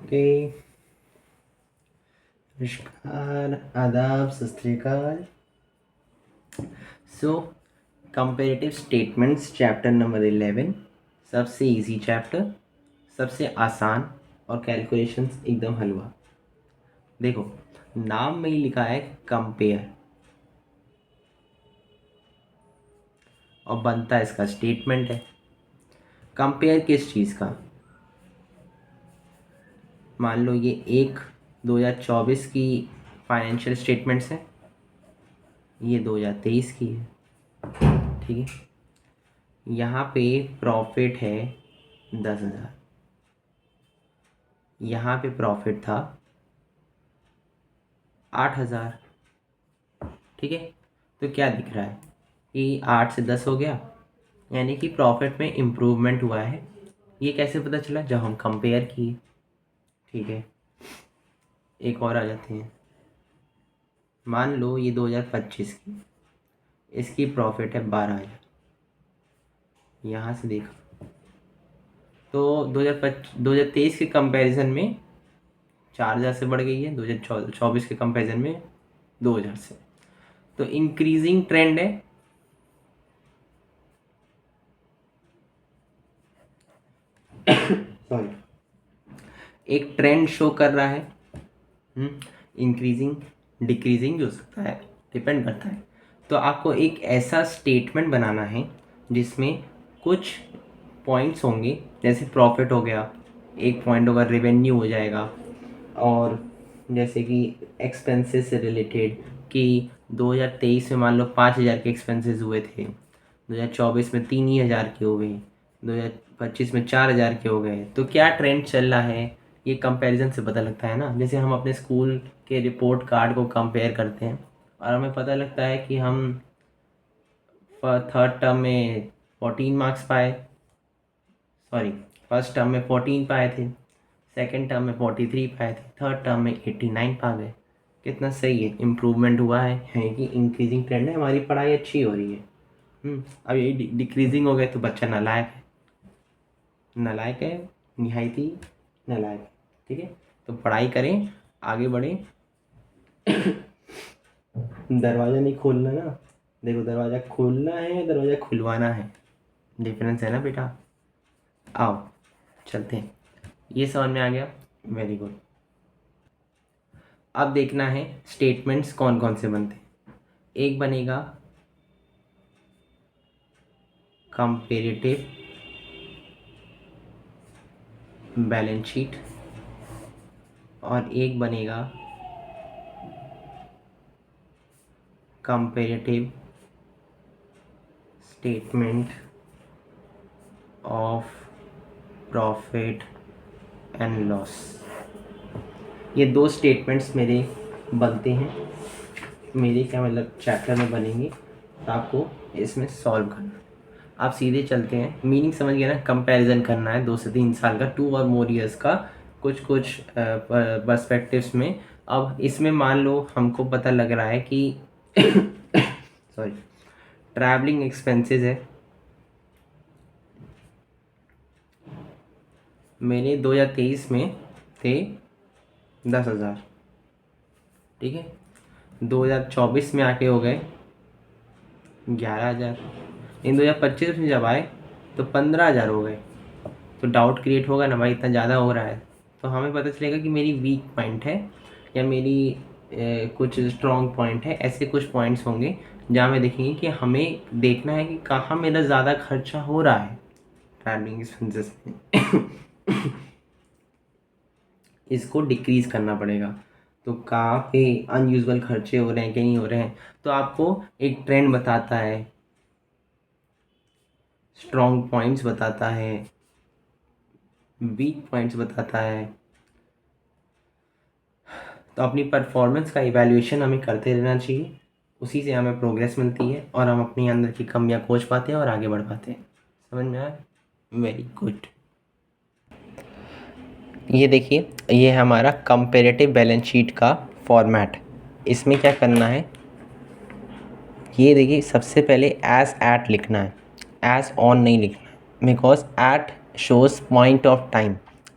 Okay, नमस्कार, आदाब, सत श्री अकाल। सो कंपेरेटिव स्टेटमेंट्स चैप्टर नंबर 11, सबसे इजी चैप्टर, सबसे आसान और कैलकुलेशंस एकदम हलवा। देखो, नाम में ही लिखा है कंपेयर और बनता इसका स्टेटमेंट है। कंपेयर किस चीज़ का? मान लो ये 2024 की फाइनेंशियल स्टेटमेंट्स है, ये 2023 की है, ठीक है। यहाँ पे प्रॉफिट है 10,000, यहाँ पे प्रॉफिट था 8,000, ठीक है। तो क्या दिख रहा है कि 8 से 10 हो गया, यानी कि प्रॉफिट में इम्प्रूवमेंट हुआ है। ये कैसे पता चला? जब हम कंपेयर किए, ठीक है। एक और आ जाते हैं, मान लो ये 2025 की, इसकी प्रॉफिट है 12,000, यहाँ से देखा तो 2023 के कंपैरिजन में 4,000 से बढ़ गई है, 2024 के कंपैरिजन में 2,000 से। तो इंक्रीजिंग ट्रेंड है। सॉरी, एक ट्रेंड शो कर रहा है, इंक्रीजिंग डिक्रीजिंग हो सकता है, डिपेंड करता है। तो आपको एक ऐसा स्टेटमेंट बनाना है जिसमें कुछ पॉइंट्स होंगे, जैसे प्रॉफिट हो गया, एक पॉइंट होगा रेवेन्यू हो जाएगा, और जैसे कि एक्सपेंसेस से रिलेटेड कि 2023 में मान लो 5,000 के एक्सपेंसेस हुए थे, 2024 में 3,000 के हो गए, 2025 में 4,000 के हो गए। तो क्या ट्रेंड चल रहा है, ये कंपैरिजन से पता लगता है ना। जैसे हम अपने स्कूल के रिपोर्ट कार्ड को कंपेयर करते हैं और हमें पता लगता है कि हम थर्ड टर्म में 14 मार्क्स पाए, सॉरी, फर्स्ट टर्म में 14 पाए थे, सेकेंड टर्म में 43 पाए थे, थर्ड टर्म में 89 पा गए। कितना सही है, इम्प्रूवमेंट हुआ है कि इंक्रीजिंग ट्रेंड है, हमारी पढ़ाई अच्छी हो रही है। अब ये डिक्रीजिंग हो गए तो बच्चा नालायक है, नालायक है, निहायती नालायक है, ठीक है। तो पढ़ाई करें, आगे बढ़ें। दरवाज़ा नहीं खोलना ना, देखो, दरवाज़ा खोलना है, दरवाज़ा खुलवाना है, डिफरेंस है ना बेटा। आओ चलते हैं, ये समझ में आ गया, वेरी गुड। अब देखना है स्टेटमेंट्स कौन कौन से बनते हैं। एक बनेगा कंपेरेटिव बैलेंस शीट और एक बनेगा comparative statement of profit and loss. ये दो स्टेटमेंट्स मेरे बनते हैं, मेरे क्या मतलब चैप्टर में बनेंगे, तो आपको इसमें सॉल्व करना है। आप सीधे चलते हैं, मीनिंग समझ गए ना। कंपैरिजन करना है 2 से 3 साल का, 2 और मोर ईयर्स का, कुछ कुछ पर्सपेक्टिव्स में। अब इसमें मान लो हमको पता लग रहा है कि सॉरी, ट्रैवलिंग एक्सपेंसेस है, मेरे 2023 में थे 10,000, ठीक है। 2024 में आके हो गए 11,000, इन 2025 में जब आए तो 15,000 हो गए। तो डाउट क्रिएट होगा ना भाई, इतना ज़्यादा हो रहा है। तो हमें पता चलेगा कि मेरी वीक पॉइंट है या मेरी कुछ स्ट्रॉन्ग पॉइंट है। ऐसे कुछ पॉइंट्स होंगे जहाँ में देखेंगे कि हमें देखना है कि कहाँ मेरा ज़्यादा खर्चा हो रहा है ट्रैवलिंग एक्सपेंसेस में। इसको डिक्रीज़ करना पड़ेगा। तो कहाँ पे अनयूजुअल खर्चे हो रहे हैं कि नहीं हो रहे हैं, तो आपको एक ट्रेंड बताता है, स्ट्रॉन्ग पॉइंट्स बताता है, वीक पॉइंट्स बताता है। तो अपनी परफॉर्मेंस का इवैल्यूएशन हमें करते रहना चाहिए, उसी से हमें प्रोग्रेस मिलती है और हम अपनी अंदर की कमियां खोज पाते हैं और आगे बढ़ पाते हैं। समझ में आया? Very good. ये देखिए, ये है हमारा कंपेरेटिव बैलेंस शीट का फॉर्मेट। इसमें क्या करना है, ये देखिए, सबसे पहले एज एट लिखना है, एज ऑन नहीं लिखना है, because at shows point of time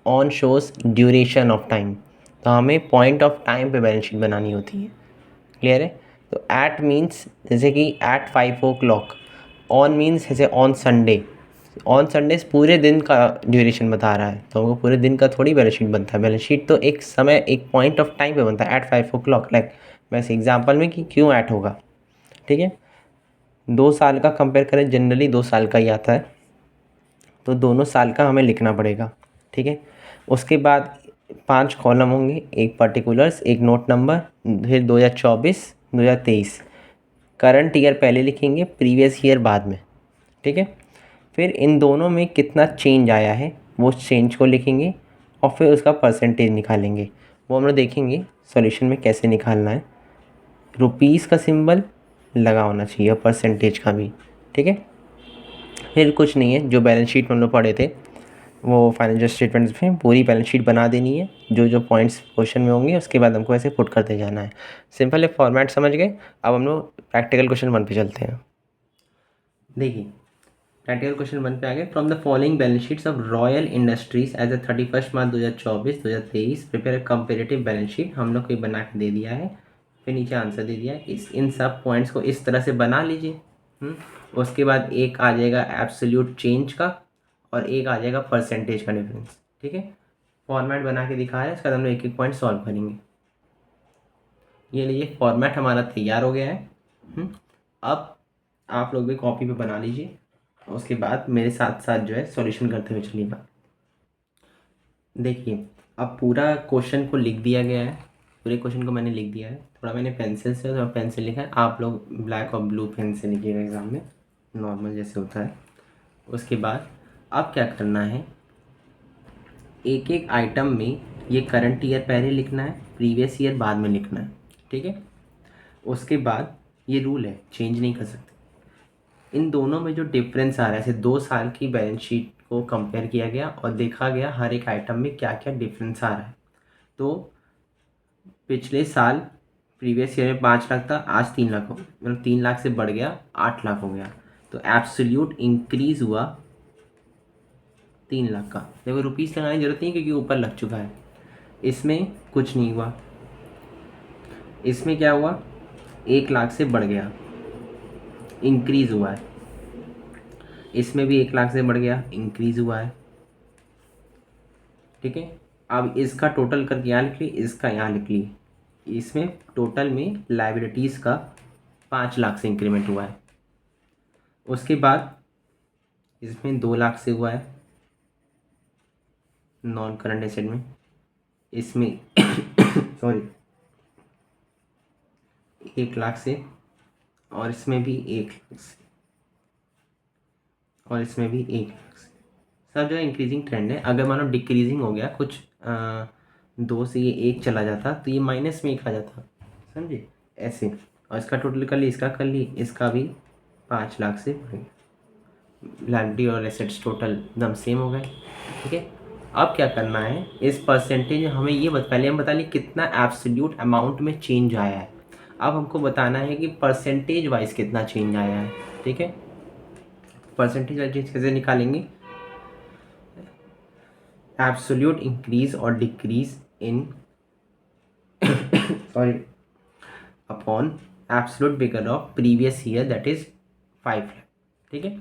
on shows duration of time, तो हमें पॉइंट ऑफ टाइम पे बैलेंस शीट बनानी होती है। क्लियर है? तो एट मीन्स जैसे कि एट 5 o'clock, ऑन मीन्स जैसे ऑन संडे, ऑन संडे पूरे दिन का ड्यूरेशन बता रहा है, तो हमको पूरे दिन का थोड़ी बैलेंस शीट बनता है। बैलेंस शीट तो एक समय, एक पॉइंट ऑफ टाइम पे बनता है, एट 5 o'clock। लाइक वैसे एग्जाम्पल में कि क्यों एट होगा, ठीक है। 2 साल का कंपेयर करें, जनरली 2 साल का ही आता है, तो दोनों साल का हमें लिखना पड़ेगा, ठीक है। उसके बाद 5 कॉलम होंगे, एक पर्टिकुलर्स, एक नोट नंबर, फिर 2024, 2023। करंट ईयर पहले लिखेंगे, प्रीवियस ईयर बाद में, ठीक है। फिर इन दोनों में कितना चेंज आया है वो चेंज को लिखेंगे, और फिर उसका परसेंटेज निकालेंगे। वो हम लोग देखेंगे सॉल्यूशन में कैसे निकालना है। रुपीज़ का सिंबल लगा होना चाहिए, और परसेंटेज का भी, ठीक है। फिर कुछ नहीं है, जो बैलेंस शीट में हम लोग पढ़े थे वो फाइनेंशियल स्टेटमेंट्स में पूरी बैलेंस शीट बना देनी है, जो जो पॉइंट्स क्वेश्चन में होंगे उसके बाद हमको ऐसे पुट करते जाना है। सिंपल है, फॉर्मेट समझ गए। अब हम लोग प्रैक्टिकल क्वेश्चन 1 पे चलते हैं। देखिए प्रैक्टिकल क्वेश्चन 1 पे आ गए। From the following balance sheets of Royal Industries as a 31 March 2024 2023 prepare comparative balance sheet. हम लोग को ये बना के दे दिया है, फिर नीचे आंसर दे दिया है। इन सब पॉइंट्स को इस तरह से बना लीजिए। उसके बाद एक आ जाएगा एब्सोल्यूट चेंज का, और एक आ जाएगा परसेंटेज का डिफरेंस, ठीक है। फॉर्मेट बना के दिखा रहे हैं, इसका हम लोग एक एक पॉइंट सॉल्व करेंगे। ये लीजिए फॉर्मेट हमारा तैयार हो गया है। अब आप लोग भी कॉपी पे बना लीजिए, उसके बाद मेरे साथ साथ जो है सॉल्यूशन करते हुए चलिएगा। देखिए अब पूरा क्वेश्चन को लिख दिया गया है, पूरे क्वेश्चन को मैंने लिख दिया है। थोड़ा मैंने पेंसिल से, थोड़ा पेन से लिखा है, आप लोग ब्लैक और ब्लू पेन से लिखिएगा एग्ज़ाम में, नॉर्मल जैसे होता है। उसके बाद अब क्या करना है, एक एक आइटम में ये करंट ईयर पहले लिखना है, प्रीवियस ईयर बाद में लिखना है, ठीक है। उसके बाद ये रूल है, चेंज नहीं कर सकते। इन दोनों में जो डिफरेंस आ रहा है, जैसे 2 साल की बैलेंस शीट को कंपेयर किया गया और देखा गया हर एक आइटम में क्या क्या डिफरेंस आ रहा है। तो पिछले साल प्रीवियस ईयर में 5 लाख था, आज 3 लाख हो, मतलब 3 लाख से बढ़ गया 8 लाख हो गया। तो एब्सोल्यूट इंक्रीज हुआ 3 लाख का। देखो रुपीज़ लगाने की जरूरत नहीं क्योंकि ऊपर लग चुका है। इसमें कुछ नहीं हुआ, इसमें क्या हुआ, 1 लाख से बढ़ गया, इंक्रीज़ हुआ है। इसमें भी 1 लाख से बढ़ गया, इंक्रीज़ हुआ है, ठीक है। अब इसका टोटल करके यहाँ लिख ली, इसका यहाँ लिख ली। इसमें टोटल में लायबिलिटीज़ का 5 लाख से इंक्रीमेंट हुआ है। उसके बाद इसमें 2 लाख से हुआ है नॉन करंट एसेट में, इसमें सॉरी 1 लाख से, और इसमें भी 1 लाख से, और इसमें भी 1 लाख से। सब जो है इंक्रीजिंग ट्रेंड है। अगर मानो डिक्रीजिंग हो गया कुछ 2 से ये 1 चला जाता तो ये माइनस में 1 आ जाता, समझे ऐसे। और इसका टोटल कर ली, इसका कर ली, इसका भी 5 लाख से बढ़ गया। लायबिलिटी और एसेट्स टोटल एकदम सेम हो गए, ठीक है। अब क्या करना है, इस परसेंटेज हमें ये पहले हम बता लें कितना एब्सोल्यूट अमाउंट में चेंज आया है। अब हमको बताना है कि परसेंटेज वाइज कितना चेंज आया है, ठीक है। परसेंटेज वाइज चेंज कैसे निकालेंगे, एब्सोल्यूट इंक्रीज और decrease in sorry upon absolute figure of previous year that is 5 lakh, ठीक है।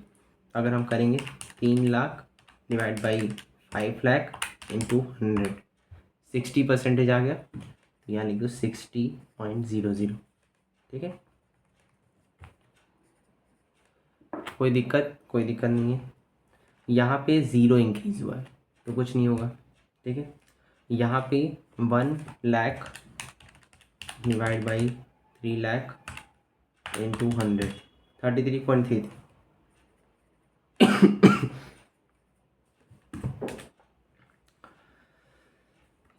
अगर हम करेंगे 3 lakh divide by 5 lakh into 100, 60% आ गया, तो यहाँ लिख दो 60.00, ठीक है। कोई दिक्कत नहीं है। यहाँ पे 0 इंक्रीज हुआ है तो कुछ नहीं होगा, ठीक है। यहाँ पे 1 lakh divide by 3 lakh into 100, 33.33।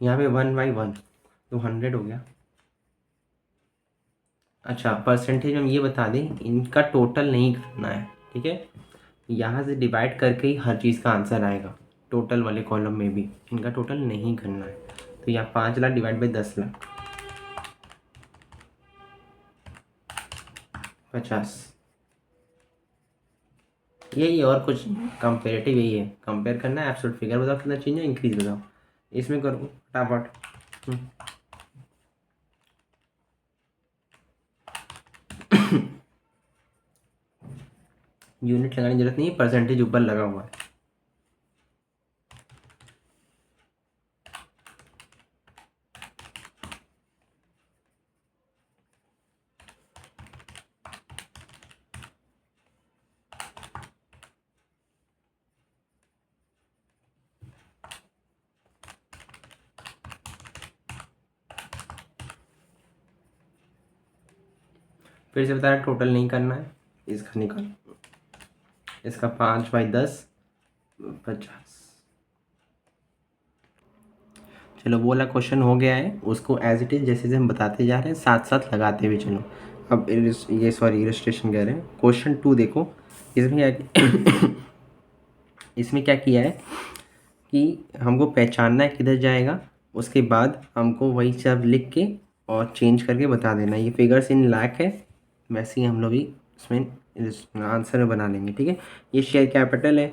यहाँ पे 1/1 तो 100 हो गया। अच्छा परसेंटेज हम ये बता दें, इनका टोटल नहीं करना है, ठीक है। यहाँ से डिवाइड करके ही हर चीज़ का आंसर आएगा, टोटल वाले कॉलम में भी इनका टोटल नहीं करना है। तो यहाँ 5 लाख डिवाइड बाई 10 लाख 50, यही और कुछ कंपेरेटिव यही है, कंपेयर करना है। एब्सोल्यूट फिगर बताओ कितना चेंज है, इंक्रीज बताओ। इसमें करो फटाफट। यूनिट लगाने की जरूरत नहीं है, परसेंटेज ऊपर लगा हुआ है। फिर से बता रहा टोटल नहीं करना है, इसका निकाल, इसका 5/10 50। चलो वो वाला क्वेश्चन हो गया है, उसको एज इट इज़ जैसे जैसे हम बताते जा रहे हैं साथ साथ लगाते हुए चलो। अब ये सॉरी इलस्ट्रेशन कह रहे हैं, क्वेश्चन 2 देखो। इसमें क्या इसमें क्या किया है कि हमको पहचानना है किधर जाएगा, उसके बाद हमको वही सब लिख के और चेंज करके बता देना। ये फिगर्स इन लाख है, वैसे ही हम लोग भी इसमें आंसर में बना लेंगे, ठीक है। ये शेयर कैपिटल है,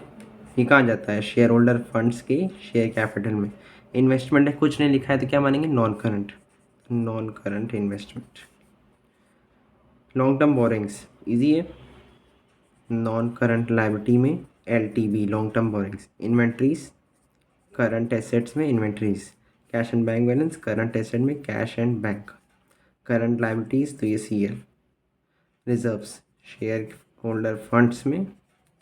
ये कहाँ जाता है, शेयर होल्डर फंड्स के शेयर कैपिटल में। इन्वेस्टमेंट है, कुछ नहीं लिखा है तो क्या मानेंगे, non current, non current investment. Long term borrowings easy है, नॉन करंट लाइबिलिटी में LTV long term borrowings. Inventories current assets में inventories. Cash and bank balance current asset में cash and bank. Current liabilities तो ये CL। Reserves share holder funds में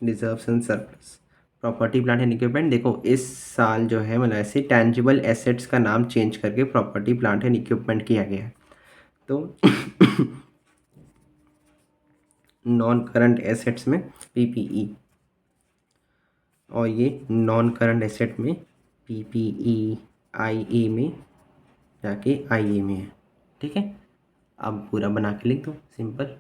reserves and surplus. Property plant and equipment, देखो इस साल जो है मतलब ऐसे टेंजिबल एसेट्स का नाम चेंज करके प्रॉपर्टी प्लांट एंड इक्विपमेंट किया गया है। तो नॉन करंट एसेट्स में PPE, और ये नॉन करंट एसेट में PPE IA में जाके IA में है, ठीक है। अब पूरा बना के लिख दो, सिंपल,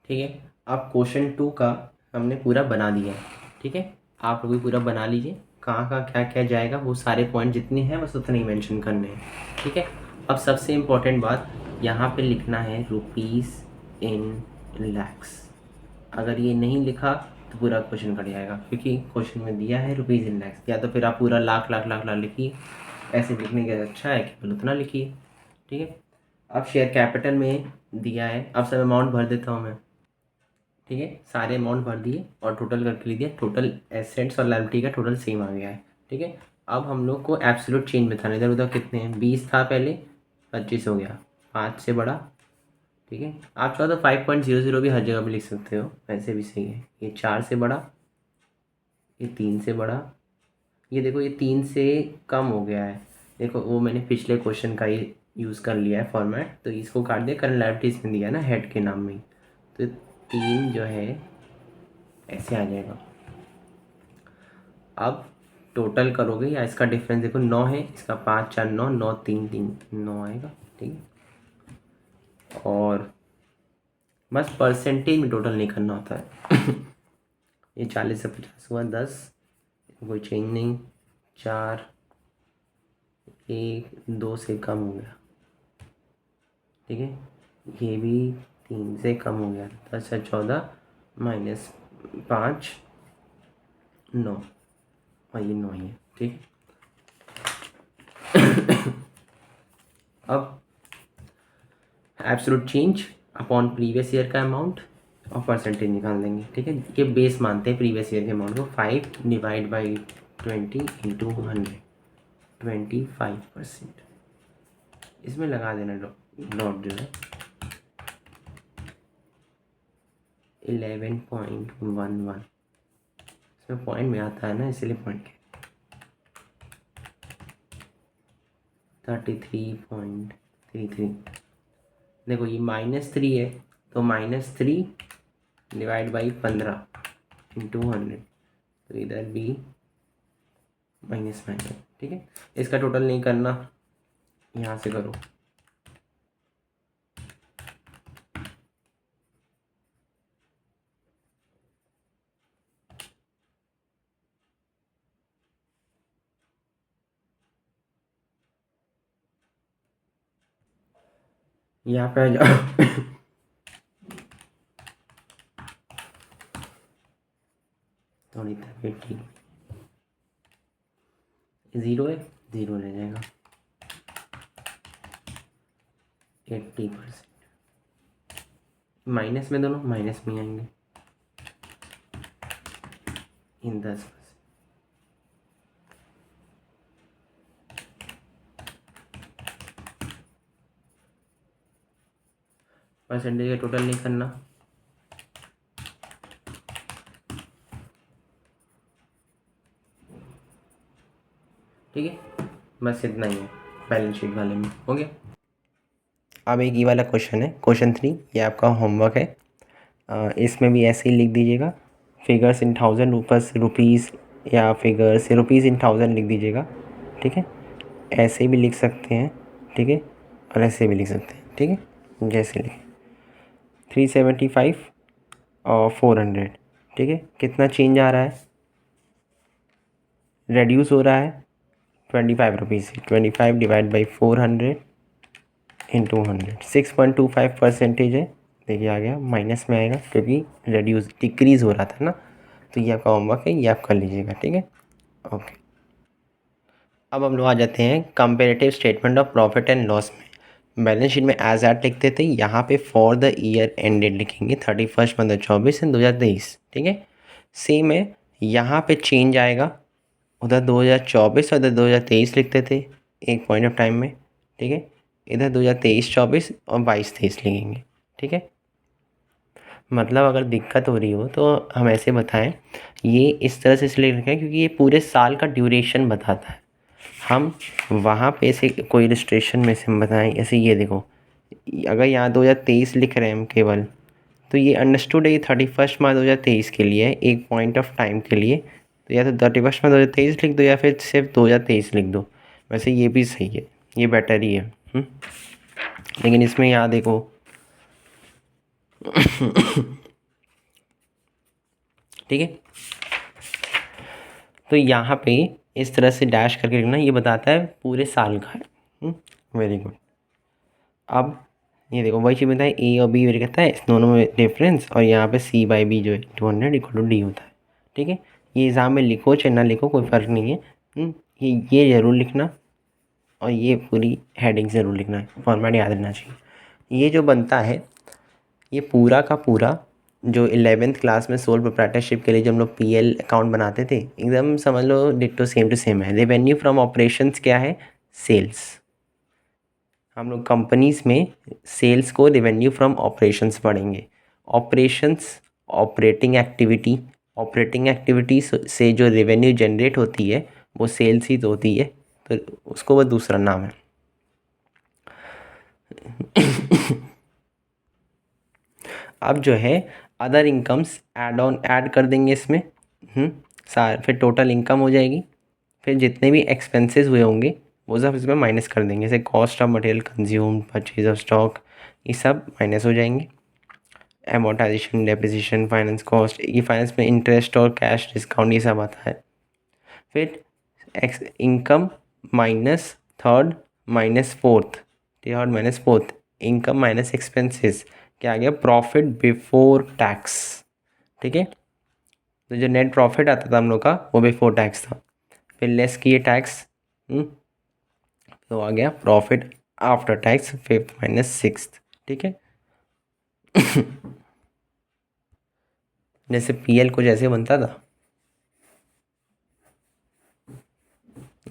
ठीक है। अब क्वेश्चन 2 का हमने पूरा बना दिया है, ठीक है। आप लोग भी पूरा बना लीजिए, कहाँ कहाँ क्या क्या जाएगा वो सारे पॉइंट जितने हैं बस उतने ही मेंशन करने हैं, ठीक है। अब सबसे इम्पोर्टेंट बात यहाँ पे लिखना है रुपीज़ इन लैक्स। अगर ये नहीं लिखा तो पूरा क्वेश्चन कट जाएगा, क्योंकि क्वेश्चन में दिया है रुपीज़ इन लैक्स। या तो फिर आप पूरा लाख लाख लाख लाख लिखिए, ऐसे लिखने के अच्छा है केवल उतना लिखिए, ठीक है। अब शेयर कैपिटल में दिया है, अब सब अमाउंट भर देता हूँ मैं, ठीक है। सारे अमाउंट भर दिए और टोटल करके लिख दिया, टोटल एसेट्स और लायबिलिटी का टोटल सेम आ गया है, ठीक है। अब हम लोग को एब्सोल्यूट चेंज बताना, इधर उधर कितने हैं, 20 था पहले, 25 हो गया, 5 से बड़ा, ठीक है। आप चाहो तो 5.00 भी हर जगह पे लिख सकते हो, वैसे भी सही है। ये 4 से बड़ा, ये 3 से बड़ा, ये देखो ये 3 से कम हो गया है, देखो वो मैंने पिछले क्वेश्चन का ही यूज़ कर लिया है फॉर्मेट, तो इसको काट दिया, करंट लायबिलिटीज में दिया है ना हेड के नाम में ही, तो 3 जो है ऐसे आ जाएगा। अब टोटल करोगे या इसका डिफरेंस देखो 9 है, इसका 5 4 9 9 3 3 9 आएगा, ठीक है। और बस परसेंटेज में टोटल नहीं करना होता है। ये 40 से 50 हुआ, 10, कोई चेंज नहीं, 4 1 2 से कम हो गया, ठीक है। ये भी 3 से कम हो गया, 10 से 14 -5 9, और ये 9 ही है, ठीक है। अब absolute change upon previous year का अमाउंट और परसेंटेज निकाल देंगे, ठीक है। ये बेस मानते हैं प्रीवियस ईयर के अमाउंट को, 5/20 × 100 25%, इसमें लगा देना डॉट जो है 11.11, इसमें पॉइंट में आता है ना इसलिए पॉइंट 33.33। देखो ये -3 है, तो -3 / 15 × 100, तो इधर भी -, ठीक है। इसका टोटल नहीं करना, यहाँ से करो, यहाँ पे आ जाओ। थोड़ी तबीयत ठीक, ज़ीरो है, ज़ीरो रह जाएगा। 80% माइनस में, दोनों माइनस में आएंगे इन 10%। परसेंटेज का टोटल नहीं करना, ठीक है। बस इतना ही है बैलेंस शीट वाले में, हो गया। अब एक ये वाला क्वेश्चन है, क्वेश्चन 3, ये आपका होमवर्क है। इसमें भी ऐसे ही लिख दीजिएगा, फिगर्स इन थाउजेंड रुपीज़, या फिगर्स रुपीज़ इन थाउजेंड लिख दीजिएगा, ठीक है। ऐसे भी लिख सकते हैं, ठीक है, और ऐसे भी लिख सकते हैं, ठीक है। जैसे लिखें 375 और 400, ठीक है। कितना चेंज आ रहा है, रेड्यूस हो रहा है 25 रुपीज़ से। 25 डिवाइड बाई 400 इंटू 100, 6.25% है। देखिए आ गया, माइनस में आएगा क्योंकि रेड्यूस डिक्रीज़ हो रहा था ना। तो ये आपका होमवर्क है, ये आप कर लीजिएगा, ठीक है, ओके। अब हम लोग आ जाते हैं comparative statement of profit and loss में। बैलेंस शीट में एज एट लिखते थे, यहाँ पे फॉर द ईयर एंडेड लिखेंगे 31/12/24 एंड 2023, ठीक है। सेम है, यहाँ पे चेंज आएगा, उधर 2024 और इधर 2023 लिखते थे एक पॉइंट ऑफ टाइम में, ठीक है। इधर 2023-24 और 22-23 लिखेंगे, ठीक है। मतलब अगर दिक्कत हो रही हो तो हम ऐसे बताएं, ये इस तरह से इसलिए लिखें क्योंकि ये पूरे साल का ड्यूरेशन बताता है। हम वहाँ पे से कोई इलस्ट्रेशन में से हम बताएं, ऐसे ये देखो, अगर यहाँ 2023 लिख रहे हैं हम केवल, तो ये अंडरस्टूड है ये 31 मार्च 2023 के लिए है, एक पॉइंट ऑफ टाइम के लिए। तो या तो 31 मार्च 2023 लिख दो या फिर सिर्फ 2023 लिख दो। वैसे ये भी सही है, ये बेटर ही है। लेकिन इसमें यहाँ देखो ठीक है, तो यहाँ पे इस तरह से डैश करके लिखना, ये बताता है पूरे साल का है। Very good. अब ये देखो वही चीज़ बताए, ए और बी कहता है इस दोनों में डिफरेंस, और यहाँ पे सी बाई बी जो है 200 इक्वल टू डी होता है, ठीक है। ये एग्ज़ाम में लिखो चाहे ना लिखो कोई फ़र्क नहीं है। ये ज़रूर लिखना, और ये पूरी हेडिंग ज़रूर लिखना है, फॉर्मेट याद रहना चाहिए। ये जो बनता है, ये पूरा का पूरा जो 11th क्लास में सोल प्रोप्राइटरशिप के लिए जो हम लोग पीएल अकाउंट बनाते थे, एकदम समझ लो डिट्टो सेम टू सेम है। रेवेन्यू फ्रॉम ऑपरेशंस क्या है, सेल्स। हम लोग कंपनीज में सेल्स को रेवेन्यू फ्रॉम ऑपरेशंस पढ़ेंगे। Operations operating activity, operating activity से जो रेवेन्यू जनरेट होती है वो सेल्स ही तो होती है, तो उसको वो दूसरा नाम है। अब जो है अदर इनकम्स ऐड कर देंगे इसमें, फिर टोटल इनकम हो जाएगी। फिर जितने भी एक्सपेंसेस हुए होंगे वो सब इसमें माइनस कर देंगे, जैसे cost of material consume, purchase of stock, ये सब माइनस हो जाएंगे। एमोटाइजेशन, डेप्रिसिएशन, फाइनेंस कॉस्ट, ये फाइनेंस में इंटरेस्ट और कैश डिस्काउंट ये सब आता है। फिर income minus third minus fourth, third minus fourth, income minus expenses, क्या आ गया, प्रॉफिट बिफोर टैक्स, ठीक है। तो जो नेट प्रॉफिट आता था हम लोग का वो बिफोर टैक्स था, फिर लेस किए टैक्स, तो आ गया profit after tax, fifth minus sixth, ठीक है। जैसे पीएल कुछ ऐसे बनता था,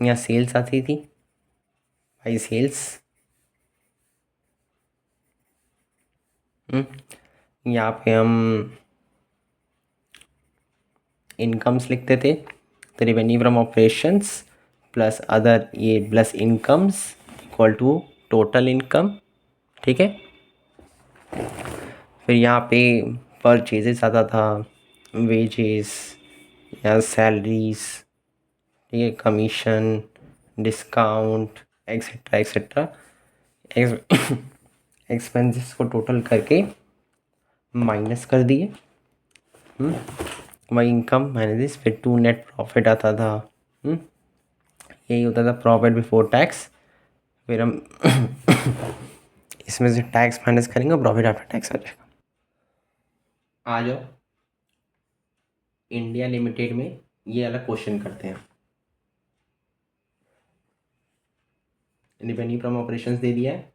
यहाँ सेल्स आती थी भाई, सेल्स, यहाँ पे हम इनकम्स लिखते थे, तो revenue from operations plus other, ये plus incomes equal to total income, ठीक है। फिर यहाँ पे परचेजेस आता था, वेजेस या सैलरीज, ठीक है, commission, discount, etcetera etcetera. Expenses को टोटल करके माइनस कर दिए, वही इनकम माइनस, फिर टू नेट प्रॉफिट आता था, यही होता था प्रॉफिट बिफोर टैक्स। फिर हम इसमें से टैक्स माइनस करेंगे, प्रॉफिट आफ्टर टैक्स आ जाएगा। आ जाओ इंडिया लिमिटेड में ये वाला क्वेश्चन करते हैं। रेवेन्यू फ्रॉम ऑपरेशंस दे दिया है,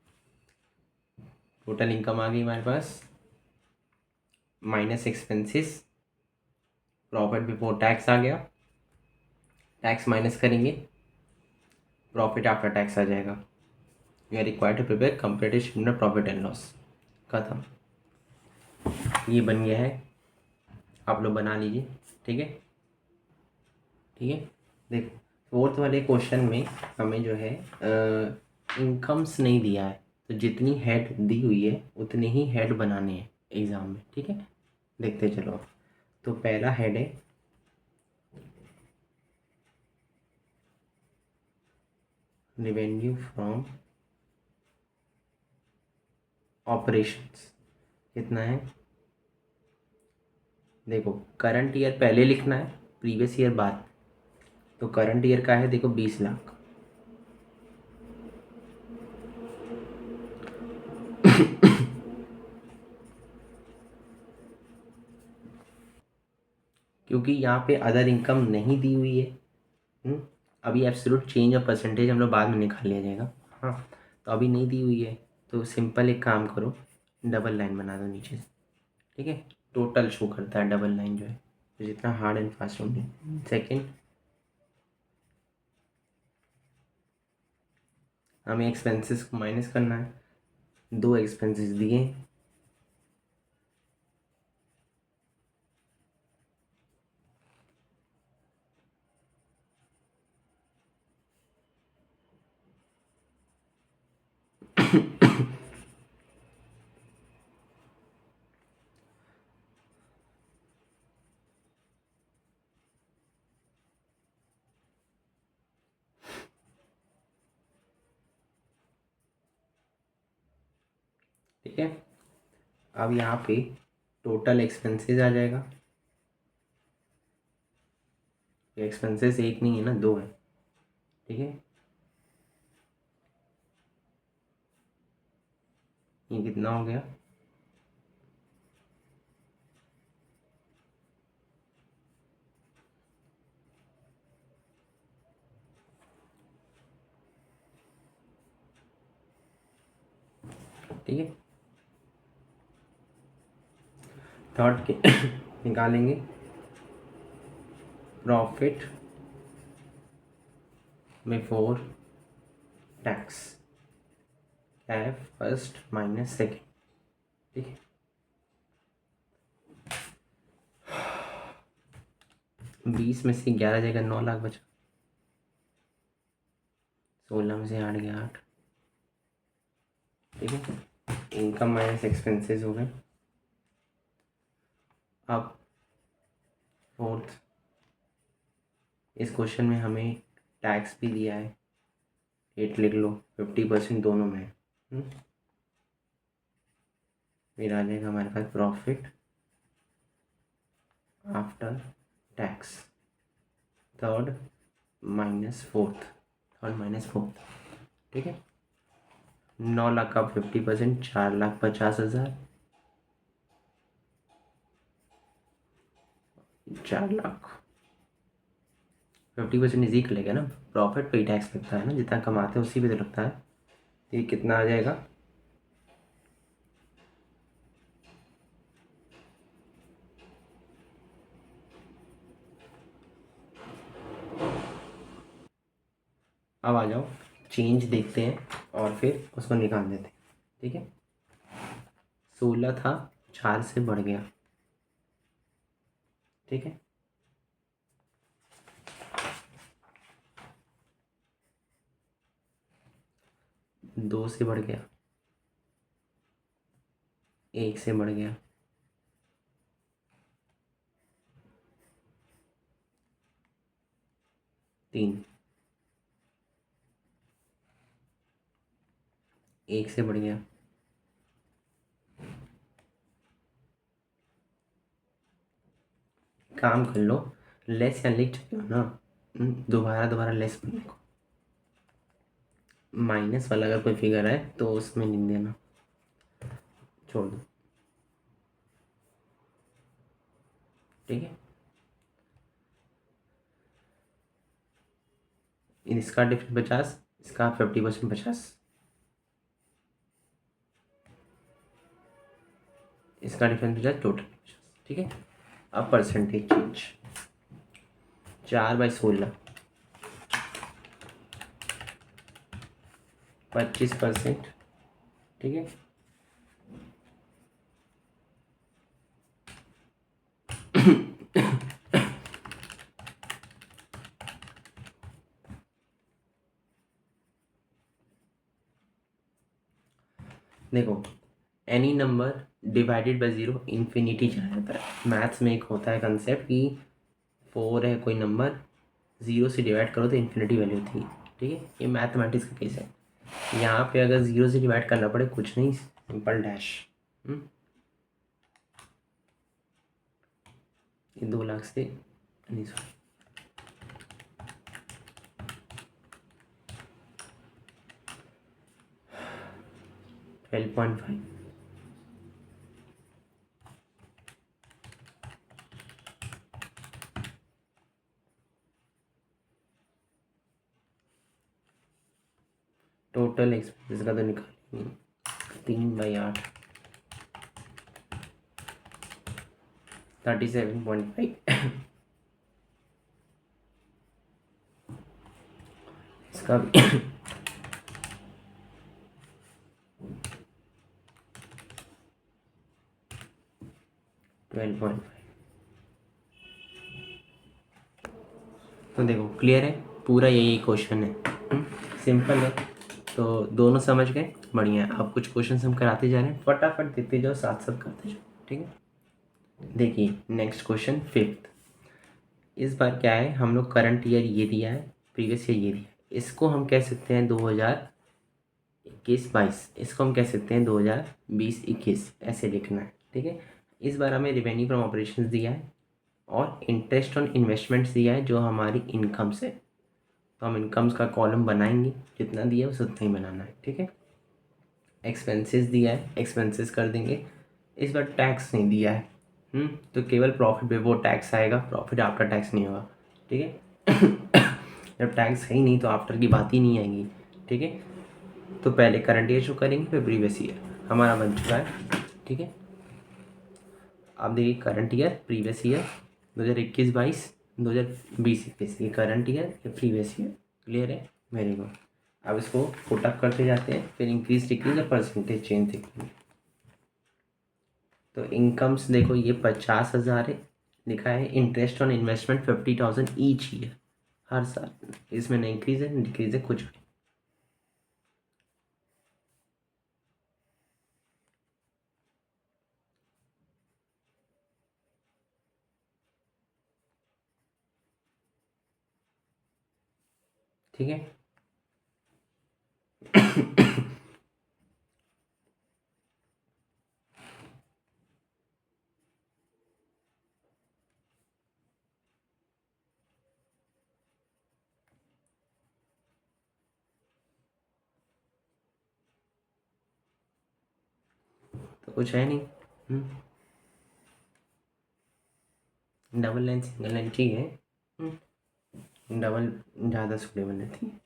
टोटल इनकम आ गई हमारे पास, minus expenses, profit before tax आ गया, टैक्स माइनस करेंगे, प्रॉफिट आफ्टर टैक्स आ जाएगा। You are required to prepare comparative statement of profit and loss. खत्म, ये बन गया है, आप लोग बना लीजिए। ठीक है, ठीक है। देखो फोर्थ वाले क्वेश्चन में हमें जो है इनकम्स नहीं दिया है, तो जितनी हेड दी हुई है उतने ही हेड बनाने हैं एग्ज़ाम में। ठीक है, देखते चलो। तो पहला हेड है रेवेन्यू फ्रॉम ऑपरेशंस। कितना है, देखो करंट ईयर पहले लिखना है, प्रीवियस ईयर बाद। तो करंट ईयर का है देखो 20 लाख, क्योंकि यहाँ पे अदर इनकम नहीं दी हुई है। अभी एब्सोल्यूट चेंज ऑफ परसेंटेज हम लोग बाद में निकाल लिया जाएगा। हाँ, तो अभी नहीं दी हुई है, तो सिंपल एक काम करो, डबल लाइन बना दो नीचे से। ठीक है, टोटल शो करता है डबल लाइन जो है, तो जितना हार्ड एंड फास्ट होंगे। सेकेंड, हमें एक्सपेंसेस को माइनस करना है, दो एक्सपेंसेस दिए, ठीक है। अब यहाँ पे टोटल एक्सपेंसेस आ जाएगा, एक्सपेंसेस एक नहीं है ना, दो है। ठीक है, ये कितना हो गया, ठीक है। थर्ड के निकालेंगे प्रॉफिट बिफोर टैक्स, क्या है, फर्स्ट माइनस सेकेंड। ठीक है, 20 में से 11 जाएगा, 9 लाख बचा, 16 में से 8 गया 8। ठीक है, इनकम माइनस एक्सपेंसेस हो गए। अब फोर्थ, इस क्वेश्चन में हमें टैक्स भी दिया है, 8 लिख लो, 50% दोनों में है। फिर आ जाएगा हमारे पास profit after tax, third minus fourth, third minus fourth. ठीक है, 9 लाख का 50%, 4,50,000, 4 लाख, 50% इजी कर लेगा ना, प्रॉफिट पे ही टैक्स लगता है ना, जितना कमाते हैं उसी पे तो लगता है। तो ये कितना आ जाएगा, अब आ जाओ चेंज देखते हैं और फिर उसको निकाल देते हैं। ठीक है, 16 था, 4 से बढ़ गया। ठीक है, 2 से बढ़ गया, 1 से बढ़ गया, 3, 1 से बढ़ गया, काम कर लो, लेस या लिख चुके हो ना, दोबारा दोबारा लेस करने को, माइनस वाला अगर कोई फिगर है तो उसमें लिख देना, छोड़ दो। ठीक है, इसका डिफरेंस 50, इसका 50% 50, इसका डिफरेंस 50, टोटल 50, ठीक है। अब परसेंटेज चेंज, 4/16, 25%, ठीक है। देखो, any number divided by zero infinity चला जाता है। मैथ्स में एक होता है कंसेप्ट कि 4 है कोई नंबर, ज़ीरो से डिवाइड करो तो इन्फिनिटी वैल्यू थी, ठीक है। ये मैथमेटिक्स का केस है। यहाँ पे अगर ज़ीरो से डिवाइड करना पड़े, कुछ नहीं, सिंपल डैश। ये 2 लाख से नहीं, सॉरी, 12.5, टोटल एक्सपेंसेस का तो निकालेंगे, 3/8, 37.5, इसका भी 12.5। तो देखो क्लियर है, पूरा यही क्वेश्चन है, सिंपल है। तो दोनों समझ गए, बढ़िया है। अब कुछ क्वेश्चन हम कराते जा रहे हैं, फटाफट देते जाओ, साथ साथ करते जाओ, ठीक है। देखिए नेक्स्ट क्वेश्चन 5th। इस बार क्या है, हम लोग करंट ईयर ये दिया है, प्रीवियस ईयर ये दिया है। इसको हम कह सकते हैं 2021-22, इसको हम कह सकते हैं 2020-21, ऐसे लिखना है, ठीक है। इस बार हमें रिवेन्यू फ्रॉम ऑपरेशंस दिया है और इंटरेस्ट ऑन इन्वेस्टमेंट्स दिया है, जो हमारी इनकम्स है। तो हम इनकम्स का कॉलम बनाएंगे, जितना दिया है उस उतना ही बनाना है, ठीक है। एक्सपेंसेस दिया है, एक्सपेंसेस कर देंगे। इस बार टैक्स नहीं दिया है, तो केवल प्रॉफिट बिफोर टैक्स आएगा, प्रॉफिट आफ्टर टैक्स नहीं होगा, ठीक है। जब टैक्स है ही नहीं तो आफ्टर की बात ही नहीं आएगी, ठीक है। तो पहले करंट ईयर शो करेंगे, फिर प्रीवियस ईयर। हमारा बन चुका है, ठीक है। आप देखिए करंट ईयर, प्रीवियस ईयर, 2021-22, 2020-21, ये करंट ईयर, ये प्रीवियस ईयर। क्लियर है, वेरी गुड। अब इसको पुटअप करते जाते हैं, फिर इंक्रीज डिक्रीज और परसेंटेज चेंज देखेंगे। तो इनकम्स देखो, ये 50,000 है, लिखा है interest on investment 50,000 each year, हर साल। इसमें न इंक्रीज है न डिक्रीज है, कुछ भी। ठीक है। तो कुछ है नहीं, डबल लाइन सिंगल लाइन ठीक है, डबल ज़्यादा सुटेबल रहती है।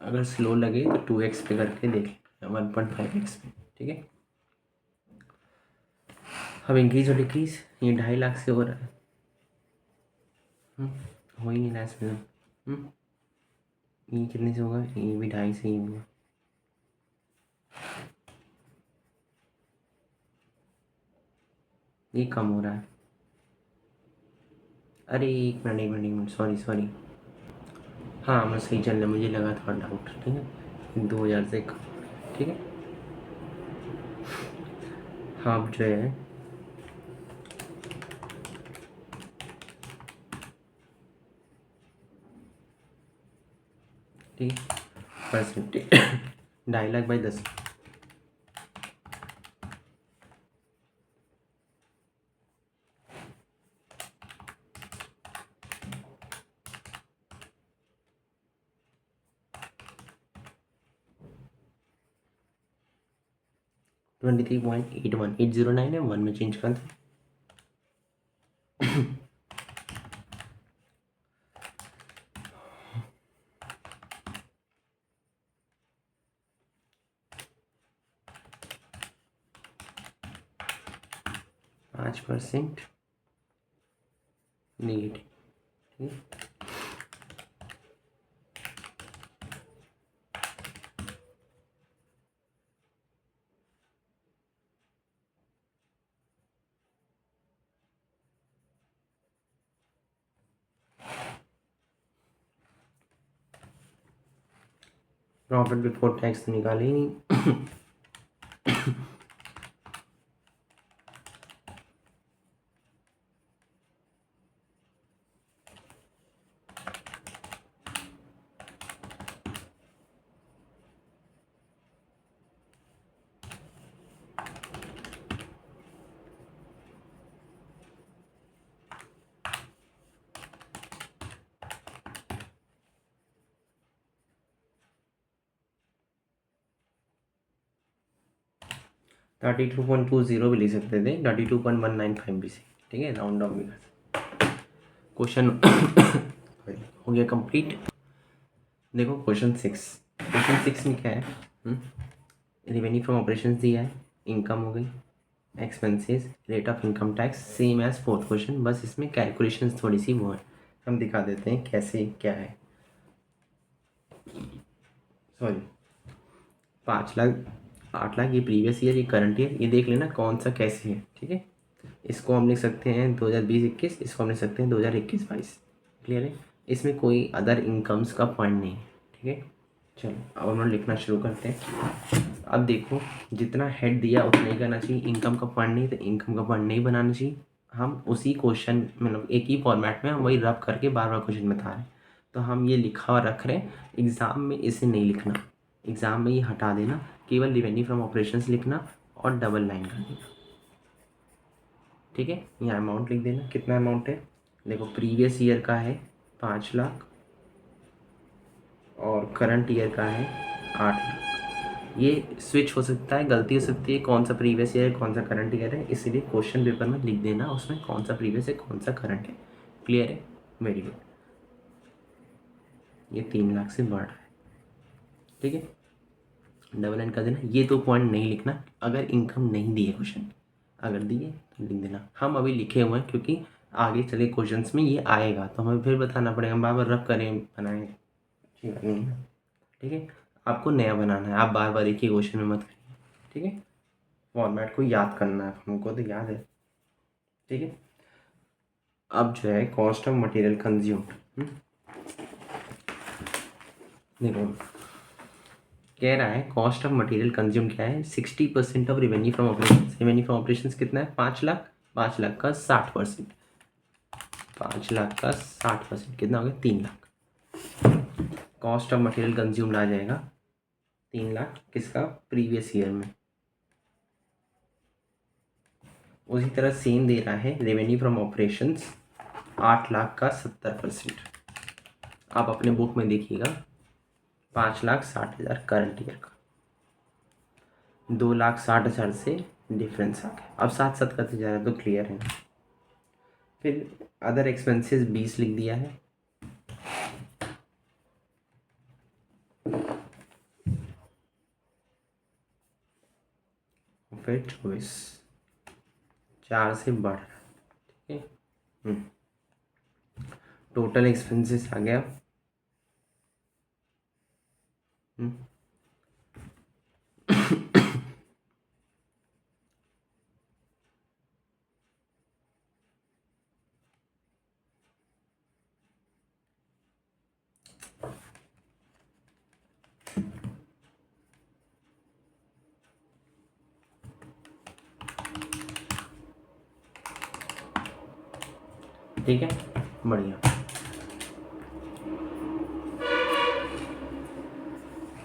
अगर स्लो लगे तो 2x पे करके देख लें, 1.5x पे, ठीक है। अब इंक्रीज और डिक्रीज, ये 2.5 लाख से हो रहा है, हो ही नहीं रहा इसमें। ये कितने से होगा, ये भी 2.5 से ही होगा। ये कम हो रहा है, अरे एक मिनट एक मिनट एक मिनट, सॉरी सॉरी, हाँ मैं सही चल रहा है, मुझे लगा थोड़ा डाउट, ठीक है। 2,000 से कम, ठीक है। हाँ अब जो है, ठीक है, परसेंटेज 2.5 लाख बाई 10। 23.81 809 है, 1 में चेंज कर दो। %, नेगेटिव, ठीक है। प्रॉफिट बिफोर टैक्स तो निकाले ही नहीं। $32.20 भी ले सकते थे, 32.195 भी से, ठीक है, राउंड डाउन भी कर सकते। क्वेश्चन हो गया कंप्लीट। देखो क्वेश्चन 6 में क्या है, रेवेन्यू फ्रॉम ऑपरेशंस दिया है, इनकम हो गई, expenses, rate of income tax same as fourth question, बस इसमें कैलकुलेशंस थोड़ी सी वो है, हम दिखा देते हैं कैसे क्या है। सॉरी, 5 लाख 8 लाख ये प्रीवियस ईयर, ये करंट ईयर, ये देख लेना कौन सा कैसे है, ठीक है। इसको हम लिख सकते हैं 2020-21, इसको हम लिख सकते हैं 2021-22, क्लियर है। इसमें कोई अदर इनकम्स का पॉइंट नहीं है, ठीक है। चलो अब हम लोग लिखना शुरू करते हैं। अब देखो जितना हेड दिया उतना ही करना चाहिए, इनकम का पॉइंट नहीं तो इनकम का पॉइंट नहीं बनाना चाहिए। हम उसी क्वेश्चन मतलब एक ही फॉर्मेट में हम वही रब करके बार बार क्वेश्चन बता रहे हैं, तो हम ये लिखा हुआ रख रहे हैं। एग्ज़ाम में इसे नहीं लिखना, एग्ज़ाम में ये हटा देना, केवल रेवेन्यू फ्रॉम ऑपरेशंस लिखना और डबल लाइन कर देना, ठीक है। यहाँ अमाउंट लिख देना, कितना अमाउंट है देखो, प्रीवियस ईयर का है 5 लाख और करंट ईयर का है 8 लाख। ये स्विच हो सकता है, गलती हो सकती है, कौन सा प्रीवियस ईयर है कौन सा करंट ईयर है, इसलिए क्वेश्चन पेपर में लिख देना उसमें कौन सा प्रीवियस है कौन सा करंट है, क्लियर है, वेरी गुड। ये 3 लाख से बढ़ रहा है, ठीक है, डबल लाइन कर देना। ये तो पॉइंट नहीं लिखना अगर इनकम नहीं दिए क्वेश्चन, अगर दिए तो लिख देना। हम अभी लिखे हुए हैं क्योंकि आगे चले क्वेश्चंस में ये आएगा तो हमें फिर बताना पड़ेगा, बार बार रफ करें बनाएं, ठीक है नहीं, ठीक है। आपको नया बनाना है, आप बार बार एक ही क्वेश्चन में मत करिए, ठीक है। फॉर्मेट को याद करना है, हमको तो याद है, ठीक है। अब जो है कॉस्ट ऑफ मटेरियल कंज्यूम्ड, देखो कह रहा है कॉस्ट ऑफ मटेरियल कंज्यूम क्या है, 60% of revenue from operation. Revenue from operation कितना है, 5 लाख, 5 लाख का 60%, 5 लाख का 60% कितना हो गया, 3 lakh. Cost of material consumed आ जाएगा 3 लाख, किसका, प्रीवियस ईयर में। उसी तरह सेम दे रहा है रेवेन्यू फ्रॉम ऑपरेशंस 8 लाख का 70%। आप अपने बुक में देखिएगा 5,60,000 करंट ईयर का, 2,60,000 से डिफरेंस आ गया। अब साथ साथ करते जा रहा है तो क्लियर है। फिर अदर एक्सपेंसेस 20 लिख दिया है, फिर 24, 4 से बढ़ रहा है, ठीक है। टोटल एक्सपेंसेस आ गया, ठीक है, बढ़िया।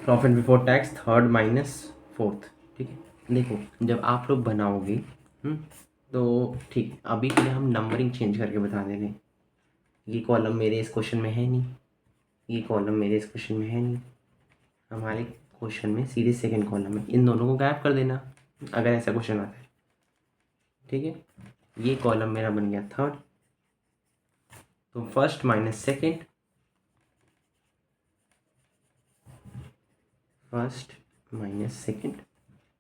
Profit before tax third minus fourth. ठीक है, देखो जब आप लोग बनाओगे तो ठीक, अभी के लिए हम नंबरिंग चेंज करके बता देंगे। ये कॉलम मेरे इस क्वेश्चन में है नहीं, ये कॉलम मेरे इस क्वेश्चन में है नहीं, हमारे क्वेश्चन में सीधे सेकंड कॉलम है, इन दोनों को गायब कर देना अगर ऐसा क्वेश्चन आता है। ठीक है, ये कॉलम मेरा बन गया थर्ड, तो first minus second, first minus second